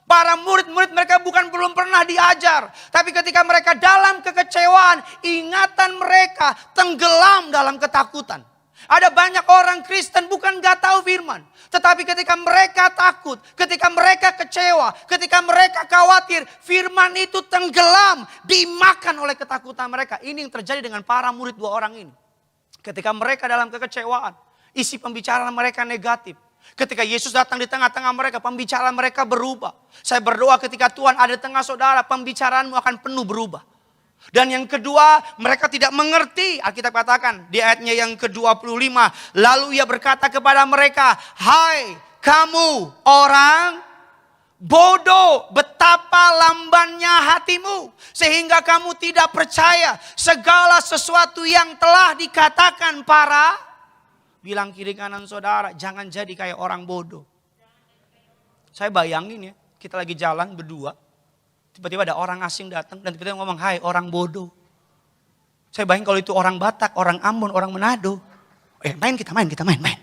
Para murid-murid mereka bukan belum pernah diajar. Tapi ketika mereka dalam kekecewaan, ingatan mereka tenggelam dalam ketakutan. Ada banyak orang Kristen bukan gak tahu firman. Tetapi ketika mereka takut, ketika mereka kecewa, ketika mereka khawatir, firman itu tenggelam, dimakan oleh ketakutan mereka. Ini yang terjadi dengan para murid dua orang ini. Ketika mereka dalam kekecewaan, isi pembicaraan mereka negatif. Ketika Yesus datang di tengah-tengah mereka, pembicaraan mereka berubah. Saya berdoa ketika Tuhan ada di tengah saudara, pembicaraanmu akan penuh berubah. Dan yang kedua, mereka tidak mengerti. Alkitab katakan di ayatnya yang ke-25. Lalu ia berkata kepada mereka, hai kamu orang bodoh, betapa lambannya hatimu. Sehingga kamu tidak percaya segala sesuatu yang telah dikatakan para. Bilang kiri kanan saudara, jangan jadi kayak orang bodoh. Saya bayangin ya, kita lagi jalan berdua. Tiba-tiba ada orang asing datang dan tiba-tiba ngomong, hai orang bodoh. Saya bayangin kalau itu orang Batak, orang Ambon, orang Manado. Main.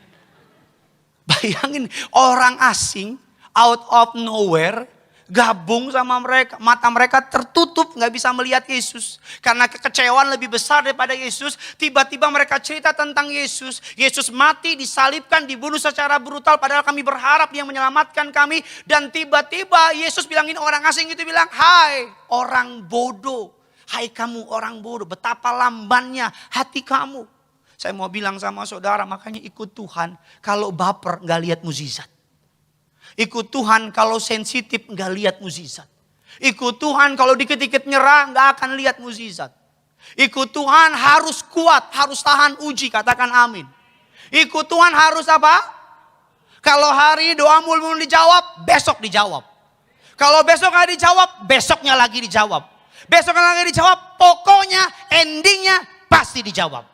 Bayangin orang asing out of nowhere gabung sama mereka. Mata mereka tertutup, gak bisa melihat Yesus. Karena kekecewaan lebih besar daripada Yesus. Tiba-tiba mereka cerita tentang Yesus. Yesus mati, disalibkan, dibunuh secara brutal. Padahal kami berharap dia menyelamatkan kami. Dan tiba-tiba Yesus bilangin orang asing itu bilang, hai orang bodoh. Hai kamu orang bodoh, betapa lambannya hati kamu. Saya mau bilang sama saudara, makanya ikut Tuhan. Kalau baper gak lihat mukjizat. Ikut Tuhan kalau sensitif nggak lihat mukjizat. Ikut Tuhan kalau dikit-dikit nyerah nggak akan lihat mukjizat. Ikut Tuhan harus kuat, harus tahan uji, katakan amin. Ikut Tuhan harus apa? Kalau hari doamu belum dijawab, besok dijawab. Kalau besok nggak dijawab, besoknya lagi dijawab. Besoknya lagi dijawab, pokoknya endingnya pasti dijawab.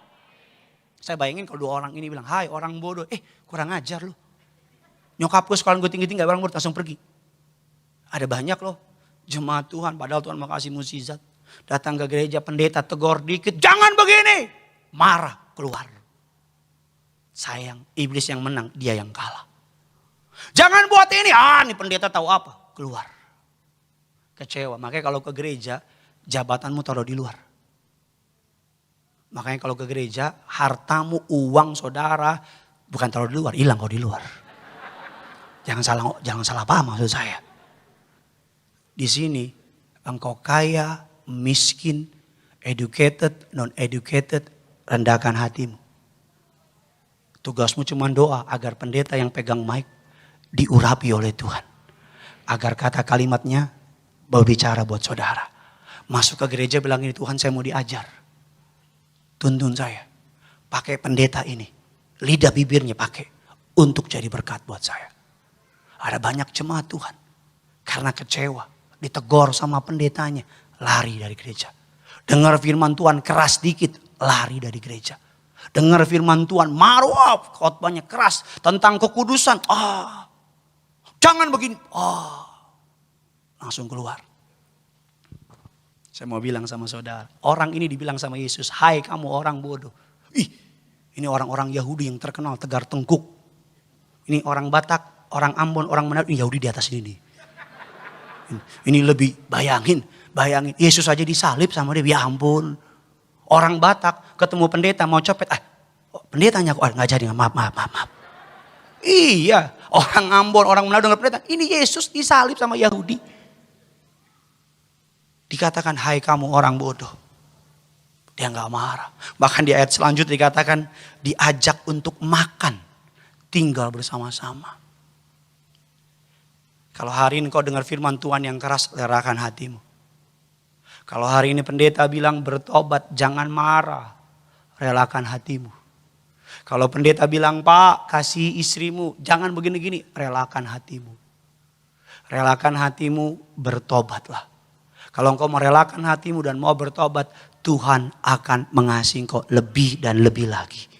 Saya bayangin kalau dua orang ini bilang, hai orang bodoh, kurang ajar lu. Nyokap gue sekolah gue tinggi-tinggi gak murid langsung pergi. Ada banyak loh jemaat Tuhan, padahal Tuhan mau kasih mukjizat. Datang ke gereja, pendeta tegur dikit, jangan begini. Marah, keluar. Sayang, iblis yang menang, dia yang kalah. Jangan buat ini, nih pendeta tahu apa, keluar. Kecewa, makanya kalau ke gereja, jabatanmu taruh di luar. Makanya kalau ke gereja, hartamu, uang saudara, bukan taruh di luar, hilang kau di luar. Jangan salah paham maksud saya. Di sini engkau kaya, miskin, educated, non-educated, rendahkan hatimu. Tugasmu cuma doa agar pendeta yang pegang mic diurapi oleh Tuhan. Agar kata kalimatnya berbicara buat saudara. Masuk ke gereja bilang ini, Tuhan saya mau diajar. Tuntun saya. Pakai pendeta ini. Lidah bibirnya pakai. Untuk jadi berkat buat saya. Ada banyak jemaat Tuhan. Karena kecewa. Ditegor sama pendetanya, lari dari gereja. Dengar firman Tuhan keras dikit, lari dari gereja. Dengar firman Tuhan, marwah, khotbahnya keras tentang kekudusan. Jangan begini. Langsung keluar. Saya mau bilang sama saudara, orang ini dibilang sama Yesus, hai kamu orang bodoh. Ini orang-orang Yahudi yang terkenal tegar tengkuk. Ini orang Batak, orang Ambon, orang Manado, ini Yahudi di atas ini. Ini lebih bayangin. Yesus aja disalib sama dia, ya ampun. Orang Batak ketemu pendeta mau copet, pendetanya kok nggak jadi, maaf. Iya, orang Ambon, orang Manado dengar pendeta, ini Yesus disalib sama Yahudi. Dikatakan, hai kamu orang bodoh. Dia nggak marah. Bahkan di ayat selanjutnya dikatakan, diajak untuk makan, tinggal bersama-sama. Kalau hari ini kau dengar firman Tuhan yang keras, lerakan hatimu. Kalau hari ini pendeta bilang bertobat, jangan marah, relakan hatimu. Kalau pendeta bilang, Pak, kasih istrimu, jangan begini-gini, relakan hatimu. Relakan hatimu, bertobatlah. Kalau engkau merelakan hatimu dan mau bertobat, Tuhan akan mengasihi engkau lebih dan lebih lagi.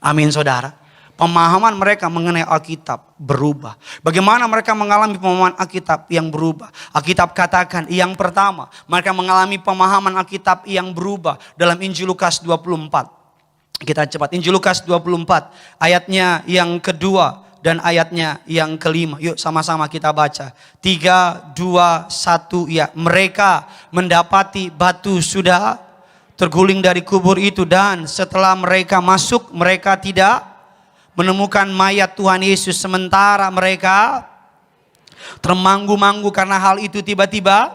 Amin saudara. Pemahaman mereka mengenai Alkitab berubah. Bagaimana mereka mengalami pemahaman Alkitab yang berubah? Alkitab katakan yang pertama, mereka mengalami pemahaman Alkitab yang berubah dalam Injil Lukas 24. Kita cepat, Injil Lukas 24 ayatnya yang kedua dan ayatnya yang kelima. Yuk sama-sama kita baca. 3, 2, 1 ya. Mereka mendapati batu sudah terguling dari kubur itu. Dan setelah mereka masuk, mereka tidak menemukan mayat Tuhan Yesus. Sementara mereka termanggu-manggu karena hal itu tiba-tiba.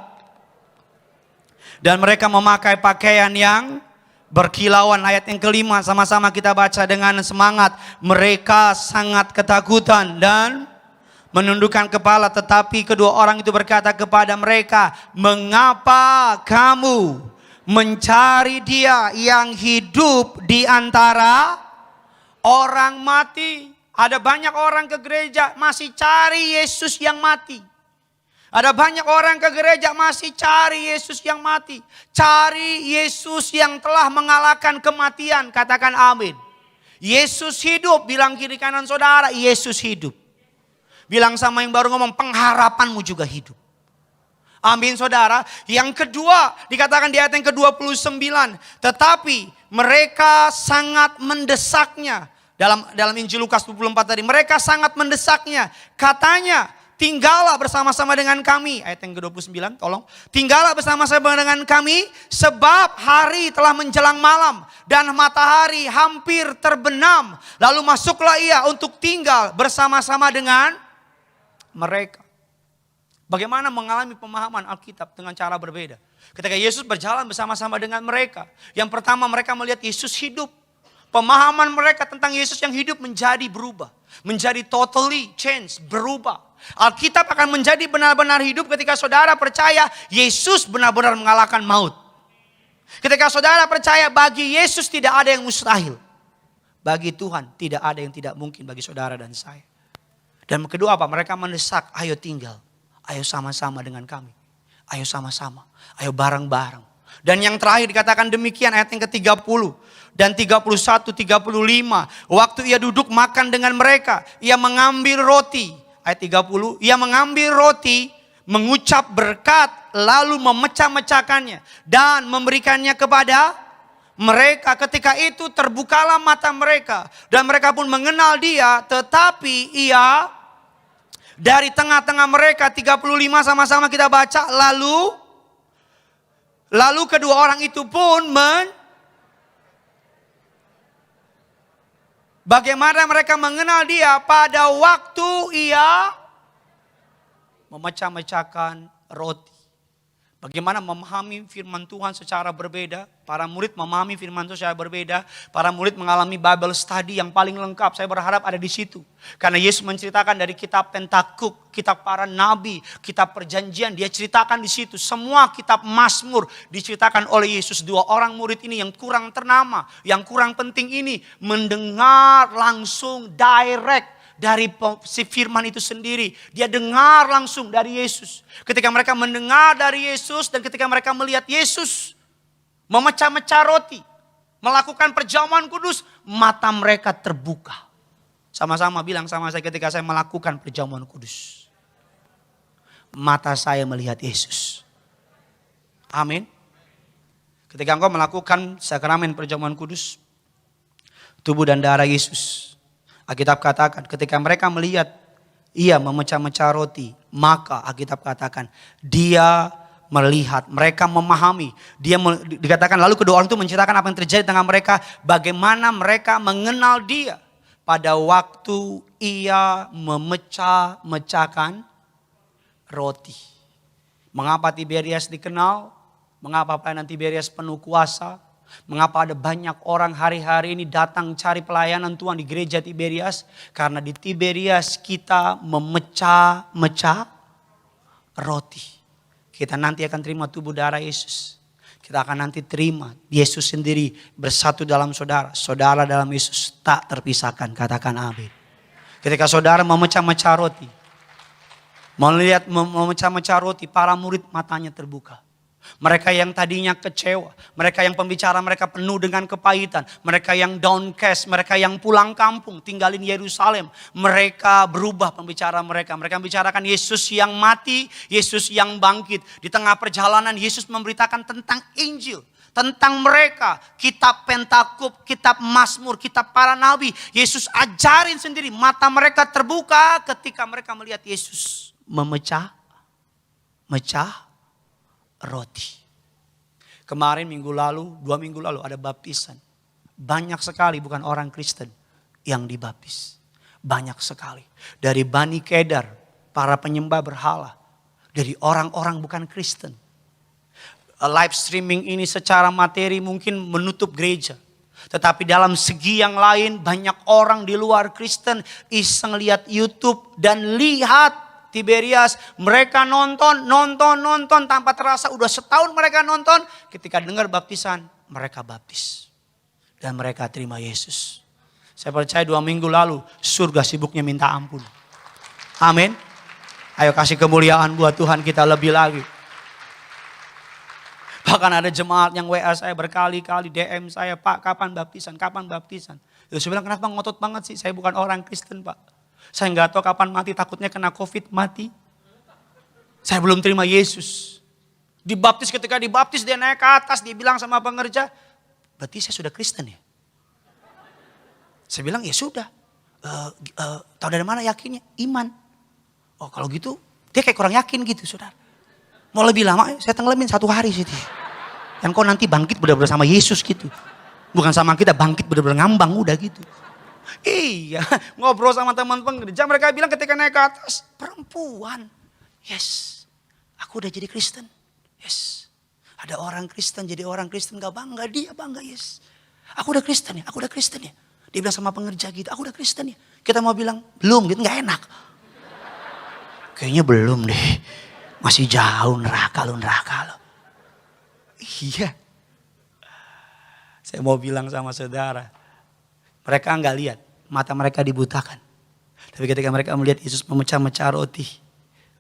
Dan mereka memakai pakaian yang berkilauan. Ayat yang kelima sama-sama kita baca dengan semangat. Mereka sangat ketakutan dan menundukkan kepala. Tetapi kedua orang itu berkata kepada mereka, mengapa kamu mencari dia yang hidup di antara orang mati? Ada banyak orang ke gereja masih cari Yesus yang mati. Ada banyak orang ke gereja masih cari Yesus yang mati. Cari Yesus yang telah mengalahkan kematian. Katakan amin. Yesus hidup. Bilang kiri kanan saudara, Yesus hidup. Bilang sama yang baru ngomong, pengharapanmu juga hidup. Amin saudara. Yang kedua dikatakan di ayat yang ke-29. Tetapi mereka sangat mendesaknya. Dalam Injil Lukas 24 tadi. Mereka sangat mendesaknya. Katanya, tinggallah bersama-sama dengan kami. Ayat yang ke-29 tolong. Tinggallah bersama-sama dengan kami. Sebab hari telah menjelang malam. Dan matahari hampir terbenam. Lalu masuklah ia untuk tinggal bersama-sama dengan mereka. Bagaimana mengalami pemahaman Alkitab dengan cara berbeda. Ketika Yesus berjalan bersama-sama dengan mereka. Yang pertama mereka melihat Yesus hidup. Pemahaman mereka tentang Yesus yang hidup menjadi berubah. Menjadi totally change, berubah. Alkitab akan menjadi benar-benar hidup ketika saudara percaya Yesus benar-benar mengalahkan maut. Ketika saudara percaya bagi Yesus tidak ada yang mustahil. Bagi Tuhan tidak ada yang tidak mungkin bagi saudara dan saya. Dan kedua apa? Mereka mendesak, ayo tinggal. Ayo sama-sama dengan kami. Ayo sama-sama. Ayo bareng-bareng. Dan yang terakhir dikatakan demikian ayat yang ke-30. Dan 31, 35. Waktu ia duduk makan dengan mereka. Ia mengambil roti. Ayat 30, ia mengambil roti, mengucap berkat, lalu memecah-mecahkannya. Dan memberikannya kepada mereka. Ketika itu terbukalah mata mereka. Dan mereka pun mengenal dia. Tetapi ia dari tengah-tengah mereka, 35 sama-sama kita baca. Lalu kedua orang itu pun bagaimana mereka mengenal dia pada waktu ia memecah-mecahkan roti. Bagaimana memahami firman Tuhan secara berbeda. Para murid memahami firman Tuhan secara berbeda. Para murid mengalami Bible study yang paling lengkap. Saya berharap ada di situ. Karena Yesus menceritakan dari kitab Pentakuk, kitab para nabi, kitab perjanjian. Dia ceritakan di situ. Semua kitab Mazmur diceritakan oleh Yesus. Dua orang murid ini yang kurang ternama, yang kurang penting ini mendengar langsung direct dari si firman itu sendiri. Dia dengar langsung dari Yesus. Ketika mereka mendengar dari Yesus dan ketika mereka melihat Yesus memecah-mecah roti, melakukan perjamuan kudus, mata mereka terbuka. Sama-sama bilang sama saya, ketika saya melakukan perjamuan kudus, mata saya melihat Yesus. Amin. Ketika engkau melakukan sakramen perjamuan kudus, tubuh dan darah Yesus, Alkitab katakan ketika mereka melihat ia memecah-mecah roti, maka Alkitab katakan dia melihat, mereka memahami. Dikatakan lalu kedua orang itu menceritakan apa yang terjadi dengan mereka, bagaimana mereka mengenal dia pada waktu ia memecah-mecahkan roti. Mengapa Tiberias dikenal? Mengapa pelayanan Tiberias penuh kuasa? Mengapa ada banyak orang hari-hari ini datang cari pelayanan Tuhan di gereja Tiberias? Karena di Tiberias kita memecah-mecah roti. Kita nanti akan terima tubuh darah Yesus. Kita akan nanti terima Yesus sendiri bersatu dalam saudara. Saudara dalam Yesus tak terpisahkan. Katakan amin. Ketika saudara memecah-mecah roti, melihat memecah-mecah roti, para murid matanya terbuka. Mereka yang tadinya kecewa, mereka yang pembicara mereka penuh dengan kepahitan, mereka yang downcast, mereka yang pulang kampung, tinggalin Yerusalem, mereka berubah pembicara mereka. Mereka membicarakan Yesus yang mati, Yesus yang bangkit. Di tengah perjalanan Yesus memberitakan tentang Injil, tentang mereka, kitab Pentakub, kitab Mazmur, kitab para nabi. Yesus ajarin sendiri, mata mereka terbuka ketika mereka melihat Yesus memecah roti. Kemarin minggu lalu, 2 minggu lalu ada baptisan. Banyak sekali bukan orang Kristen yang dibaptis. Banyak sekali. Dari Bani Kedar, para penyembah berhala. Dari orang-orang bukan Kristen. Live streaming ini secara materi mungkin menutup gereja. Tetapi dalam segi yang lain banyak orang di luar Kristen iseng lihat YouTube dan lihat Tiberias, mereka nonton tanpa terasa udah setahun mereka nonton. Ketika dengar baptisan, mereka baptis. Dan mereka terima Yesus. Saya percaya 2 minggu lalu surga sibuknya minta ampun. Amin. Ayo kasih kemuliaan buat Tuhan kita lebih lagi. Bahkan ada jemaat yang WA saya berkali-kali DM saya, Pak kapan baptisan, kapan baptisan. Saya bilang kenapa ngotot banget sih, saya bukan orang Kristen Pak. Saya nggak tahu kapan mati, takutnya kena COVID mati. Saya belum terima Yesus. Dibaptis, ketika dibaptis dia naik ke atas, dia bilang sama pengerja, berarti saya sudah Kristen ya? Saya bilang ya sudah. Tahu dari mana yakinnya? Iman. Oh kalau gitu, dia kayak kurang yakin gitu saudara. Mau lebih lama, saya tenggelamin 1 hari sih. Yang kau nanti bangkit benar-benar sama Yesus gitu. Bukan sama kita, bangkit benar-benar ngambang udah gitu. Iya, ngobrol sama teman pengerja, mereka bilang ketika naik ke atas, perempuan. Yes, aku udah jadi Kristen. Yes, ada orang Kristen jadi orang Kristen gak bangga, dia bangga yes. Aku udah Kristen ya, aku udah Kristen ya. Dia bilang sama pengerja gitu, aku udah Kristen ya. Kita mau bilang, belum gitu, gak enak. Kayaknya belum deh, masih jauh neraka lo. Iya, saya mau bilang sama saudara, mereka nggak lihat, mata mereka dibutakan. Tapi ketika mereka melihat Yesus memecah-mecah roti,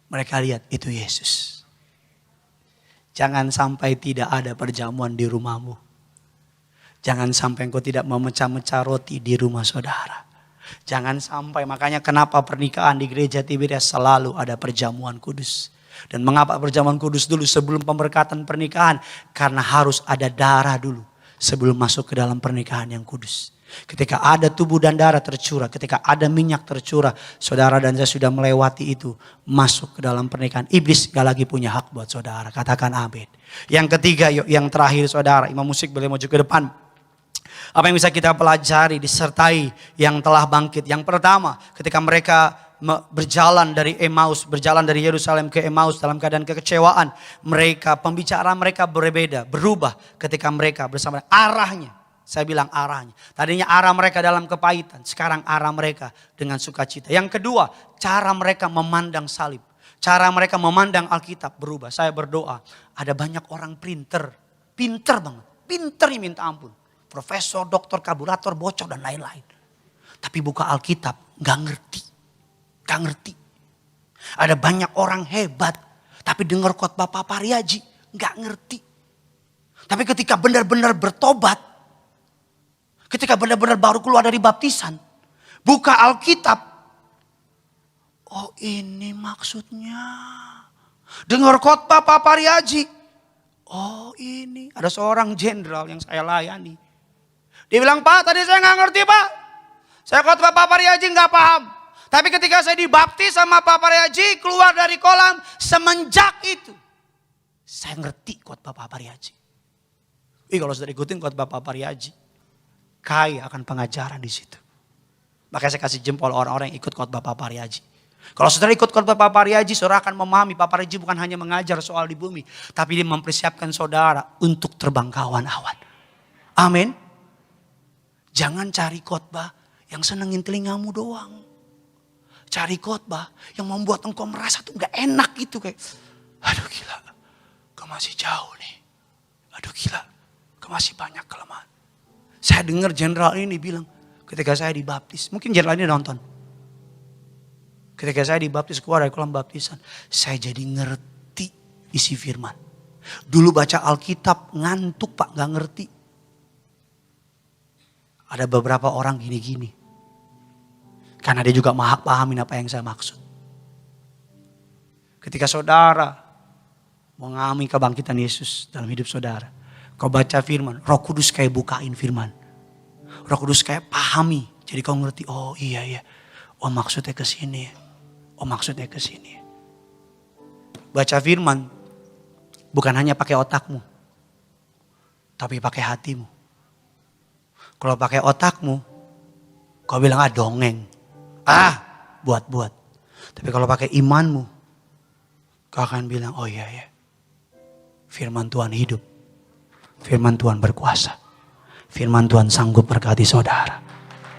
mereka lihat itu Yesus. Jangan sampai tidak ada perjamuan di rumahmu. Jangan sampai engkau tidak memecah-mecah roti di rumah saudara. Jangan sampai, makanya kenapa pernikahan di gereja Tiberias selalu ada perjamuan kudus. Dan mengapa perjamuan kudus dulu sebelum pemberkatan pernikahan? Karena harus ada darah dulu sebelum masuk ke dalam pernikahan yang kudus. Ketika ada tubuh dan darah tercurah, ketika ada minyak tercurah, saudara dan saya sudah melewati itu, masuk ke dalam pernikahan. Iblis gak lagi punya hak buat saudara, katakan amin. Yang ketiga, yuk, yang terakhir saudara, imam musik boleh maju ke depan. Apa yang bisa kita pelajari disertai yang telah bangkit? Yang pertama, ketika mereka berjalan dari Emmaus, berjalan dari Yerusalem ke Emmaus dalam keadaan kekecewaan, mereka, pembicaraan mereka berbeda, berubah ketika mereka bersama arahnya. Saya bilang arahnya. Tadinya arah mereka dalam kepahitan. Sekarang arah mereka dengan sukacita. Yang kedua, cara mereka memandang salib. Cara mereka memandang Alkitab berubah. Saya berdoa, ada banyak orang pinter banget. Pinternya minta ampun. Profesor, doktor, karburator, bocor dan lain-lain. Tapi buka Alkitab, gak ngerti. Gak ngerti. Ada banyak orang hebat, tapi dengar khotbah Pak Pariaji, gak ngerti. Tapi ketika benar-benar bertobat, ketika benar-benar baru keluar dari baptisan, buka Alkitab, oh ini maksudnya. Dengar khotbah Pak Pariaji, oh ini. Ada seorang jenderal yang saya layani. Dia bilang, Pak tadi saya gak ngerti Pak. Saya khotbah Pak Pariaji gak paham. Tapi ketika saya dibaptis sama Pak Pariaji, keluar dari kolam, semenjak itu saya ngerti khotbah Pak Pariaji. Kalau sudah ikutin khotbah Pak Pariaji, kaya akan pengajaran di situ. Makanya saya kasih jempol orang-orang yang ikut khotbah Pak Pariaji. Kalau saudara ikut khotbah Pak Pariaji, saudara akan memahami Pak Pariaji bukan hanya mengajar soal di bumi, tapi dia mempersiapkan saudara untuk terbang ke awan-awan. Amin. Jangan cari khotbah yang senengin telingamu doang. Cari khotbah yang membuat engkau merasa tuh gak enak gitu. Kayak, aduh gila, kau masih jauh nih. Aduh gila, kau masih banyak kelemahan. Saya dengar jenderal ini bilang, ketika saya dibaptis, mungkin jenderal ini nonton. Ketika saya dibaptis keluar dari kolam baptisan, saya jadi ngerti isi firman. Dulu baca Alkitab ngantuk Pak, gak ngerti. Ada beberapa orang gini-gini. Karena dia juga pahamin apa yang saya maksud. Ketika saudara mengalami kebangkitan Yesus dalam hidup saudara, kau baca firman, Roh Kudus kayak bukain firman. Roh Kudus kayak pahami. Jadi kau ngerti, oh iya. Oh maksudnya ke sini. Oh maksudnya ke sini. Baca firman bukan hanya pakai otakmu, tapi pakai hatimu. Kalau pakai otakmu, kau bilang dongeng. Buat-buat. Tapi kalau pakai imanmu, kau akan bilang, oh iya. Firman Tuhan hidup. Firman Tuhan berkuasa. Firman Tuhan sanggup berkati saudara.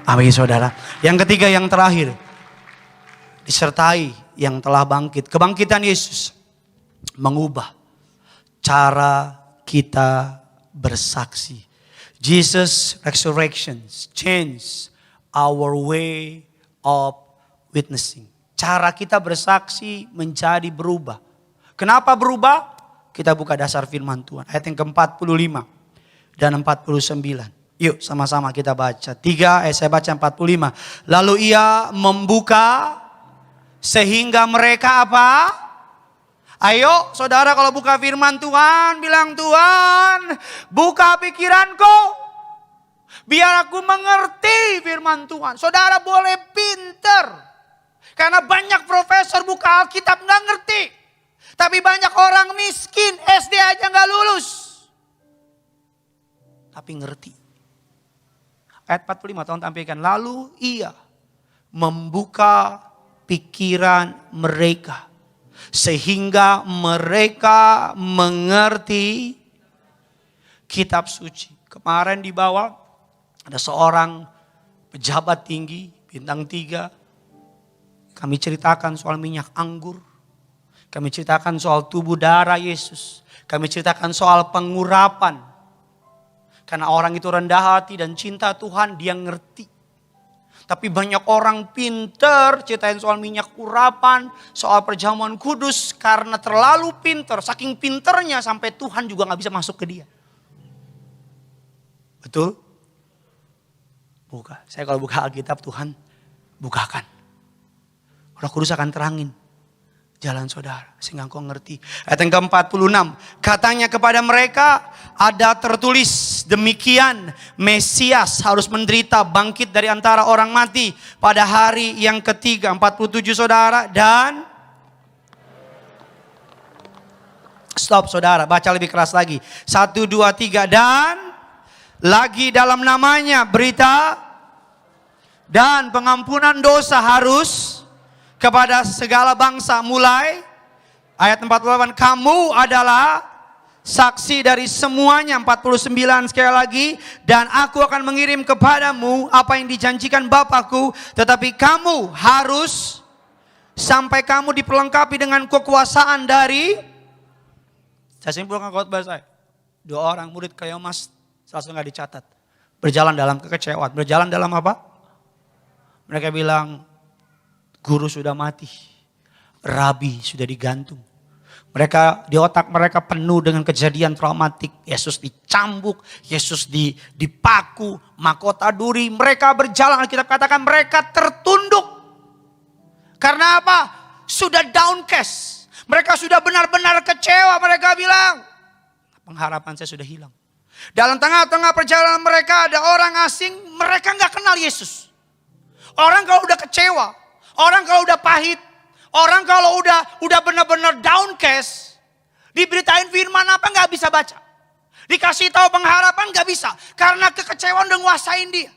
Amin saudara. Yang ketiga, yang terakhir. Disertai yang telah bangkit. Kebangkitan Yesus mengubah cara kita bersaksi. Jesus resurrection change our way of witnessing. Cara kita bersaksi menjadi berubah. Kenapa berubah? Kita buka dasar firman Tuhan. Ayat yang ke-45 dan 49. Yuk sama-sama kita baca. 3, saya baca 45. Lalu ia membuka sehingga mereka apa? Ayo saudara kalau buka firman Tuhan, bilang Tuhan buka pikiranku. Biar aku mengerti firman Tuhan. Saudara boleh pinter. Karena banyak profesor buka Alkitab gak ngerti. Tapi banyak orang miskin SD aja gak lulus. Tapi ngerti. Ayat 45 tolong tampilkan. Lalu ia membuka pikiran mereka. Sehingga mereka mengerti kitab suci. Kemarin di bawah ada seorang pejabat tinggi, bintang 3. Kami ceritakan soal minyak anggur. Kami ceritakan soal tubuh darah Yesus. Kami ceritakan soal pengurapan. Karena orang itu rendah hati dan cinta Tuhan, dia ngerti. Tapi banyak orang pinter ceritain soal minyak urapan, soal perjamuan kudus. Karena terlalu pinter, saking pinternya sampai Tuhan juga gak bisa masuk ke dia. Betul? Buka. Saya kalau buka Alkitab, Tuhan bukakan. Roh Kudus akan terangin jalan saudara sehingga engkau ngerti. Ayat yang ke-46. Katanya kepada mereka, ada tertulis demikian, Mesias harus menderita, bangkit dari antara orang mati pada hari yang ketiga. 47 saudara. Dan stop saudara, baca lebih keras lagi. 1, 2, 3. Dan lagi dalam namanya berita dan pengampunan dosa harus kepada segala bangsa, mulai ayat 48. Kamu adalah saksi dari semuanya. 49 sekali lagi. Dan aku akan mengirim kepadamu apa yang dijanjikan Bapakku. Tetapi kamu harus sampai kamu diperlengkapi dengan kekuasaan dari. Saya simpulkan khotbah saya. 2 orang murid Kleomas langsung gak dicatat. Berjalan dalam kekecewaan. Berjalan dalam apa? Mereka bilang, Guru sudah mati. Rabi sudah digantung. Mereka di otak mereka penuh dengan kejadian traumatik. Yesus dicambuk, Yesus dipaku, mahkota duri. Mereka berjalan, Alkitab katakan mereka tertunduk. Karena apa? Sudah downcast. Mereka sudah benar-benar kecewa. Mereka bilang, pengharapan saya sudah hilang. Dalam tengah-tengah perjalanan mereka ada orang asing, mereka gak kenal Yesus. Orang kalau udah kecewa, orang kalau udah pahit, orang kalau udah benar-benar downcast, diberitain firman apa nggak bisa baca. Dikasih tahu pengharapan nggak bisa. Karena kekecewaan udah nguasain dia.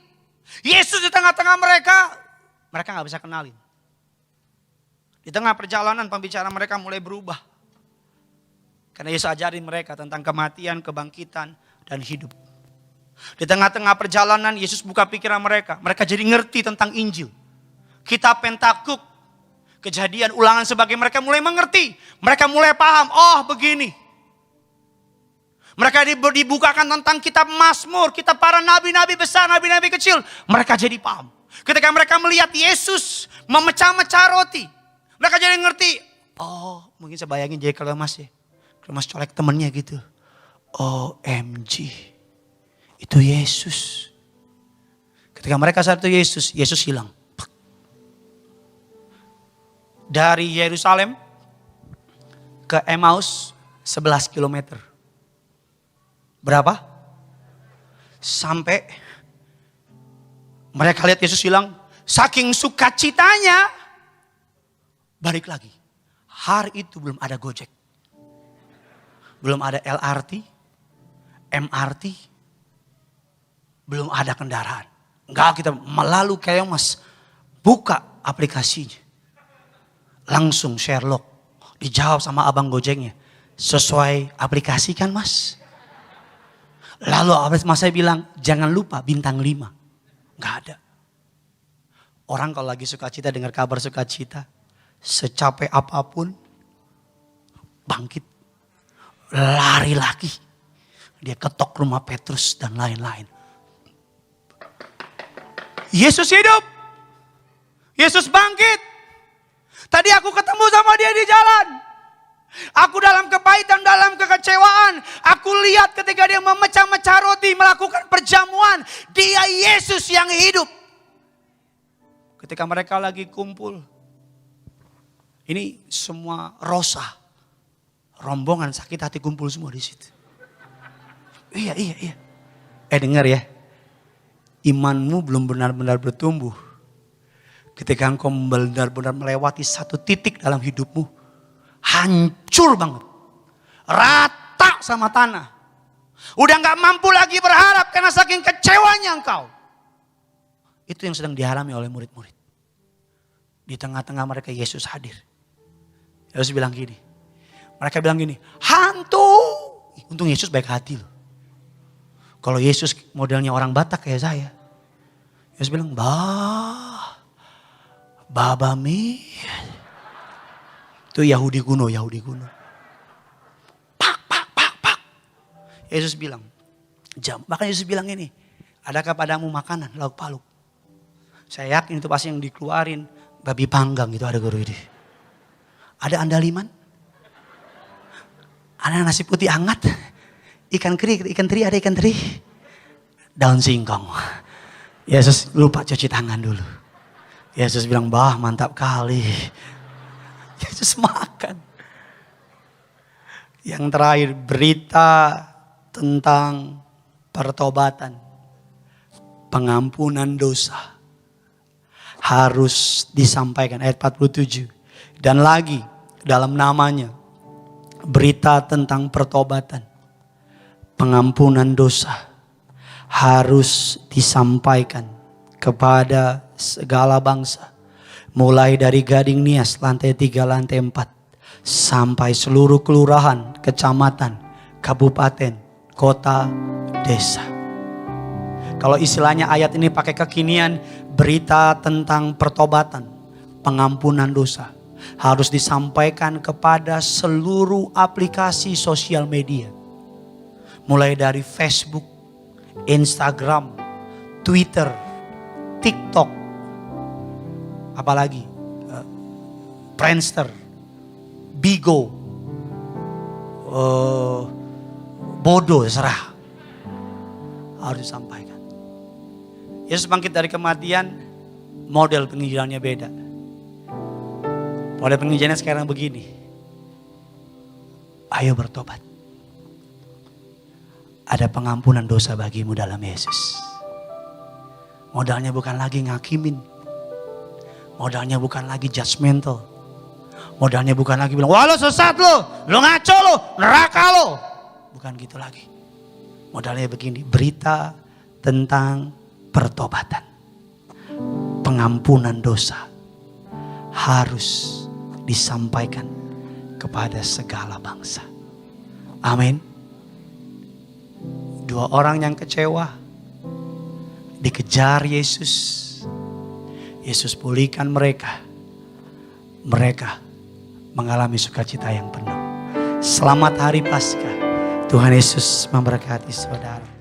Yesus di tengah-tengah mereka nggak bisa kenalin. Di tengah perjalanan pembicaraan mereka mulai berubah. Karena Yesus ajarin mereka tentang kematian, kebangkitan, dan hidup. Di tengah-tengah perjalanan Yesus buka pikiran mereka. Mereka jadi ngerti tentang Injil. Kitab Pentakuk, Kejadian, Ulangan sebagai mereka mulai mengerti. Mereka mulai paham, oh begini. Mereka dibukakan tentang kitab Mazmur, kitab para nabi-nabi besar, nabi-nabi kecil. Mereka jadi paham. Ketika mereka melihat Yesus memecah-mecah roti. Mereka jadi ngerti. Oh mungkin saya bayangin jadi kalau mas ya. Kalau mas colek temennya gitu. OMG. Itu Yesus. Ketika mereka saat itu Yesus hilang. Dari Yerusalem ke Emmaus 11 km. Berapa? Sampai mereka lihat Yesus hilang. Saking sukacitanya balik lagi. Hari itu belum ada Gojek. Belum ada LRT, MRT. Belum ada kendaraan. Enggak, kita melalui kayak mas. Buka aplikasinya. Langsung Sherlock dijawab sama abang Gojeknya. Sesuai aplikasi kan mas? Lalu mas saya bilang jangan lupa bintang 5. Gak ada. Orang kalau lagi sukacita dengar kabar sukacita. Secapek apapun bangkit. Lari lagi. Dia ketok rumah Petrus dan lain-lain. Yesus hidup. Yesus bangkit. Tadi aku ketemu sama dia di jalan. Aku dalam kepahitan, dalam kekecewaan. Aku lihat ketika dia memecah-mecah roti, melakukan perjamuan. Dia Yesus yang hidup. Ketika mereka lagi kumpul. Ini semua rosa. Rombongan sakit hati kumpul semua di situ. Iya. Dengar ya. Imanmu belum benar-benar bertumbuh. Ketika engkau benar-benar melewati satu titik dalam hidupmu. Hancur banget. Rata sama tanah. Udah gak mampu lagi berharap karena saking kecewanya engkau. Itu yang sedang dialami oleh murid-murid. Di tengah-tengah mereka Yesus hadir. Yesus bilang gini. Mereka bilang gini. Hantu. Untung Yesus baik hati loh. Kalau Yesus modelnya orang Batak kayak saya. Yesus bilang, Babami. Itu Yahudi kuno. Pak. Yesus bilang. Bahkan Yesus bilang ini. Adakah padamu makanan lauk pauk? Saya yakin itu pasti yang dikeluarin. Babi panggang itu ada guru ini. Ada andaliman. Ada nasi putih hangat. Ikan teri ada ikan teri. Daun singkong. Yesus lupa cuci tangan dulu. Yesus bilang, mantap kali. Yesus makan. Yang terakhir, berita tentang pertobatan. Pengampunan dosa. Harus disampaikan, ayat 47. Dan lagi, dalam namanya, berita tentang pertobatan. Pengampunan dosa. Harus disampaikan kepada segala bangsa. Mulai dari Gading Nias lantai 3, lantai 4. Sampai seluruh kelurahan, kecamatan, kabupaten, kota, desa. Kalau istilahnya ayat ini pakai kekinian. Berita tentang pertobatan, pengampunan dosa. Harus disampaikan kepada seluruh aplikasi sosial media. Mulai dari Facebook, Instagram, Twitter, TikTok, apalagi Friendster, Bigo, bodoh, serah. Harus disampaikan. Yesus bangkit dari kematian, model penginjilannya beda. Model penginjilannya sekarang begini. Ayo bertobat. Ada pengampunan dosa bagimu dalam Yesus. Modalnya bukan lagi ngakimin. Modalnya bukan lagi judgmental. Modalnya bukan lagi bilang, wah lo sesat lo ngaco lo, neraka lo. Bukan gitu lagi. Modalnya begini, berita tentang pertobatan. Pengampunan dosa harus disampaikan kepada segala bangsa. Amin. 2 orang yang kecewa dikejar Yesus. Yesus pulihkan mereka. Mereka mengalami sukacita yang penuh. Selamat Hari Paskah. Tuhan Yesus memberkati saudara.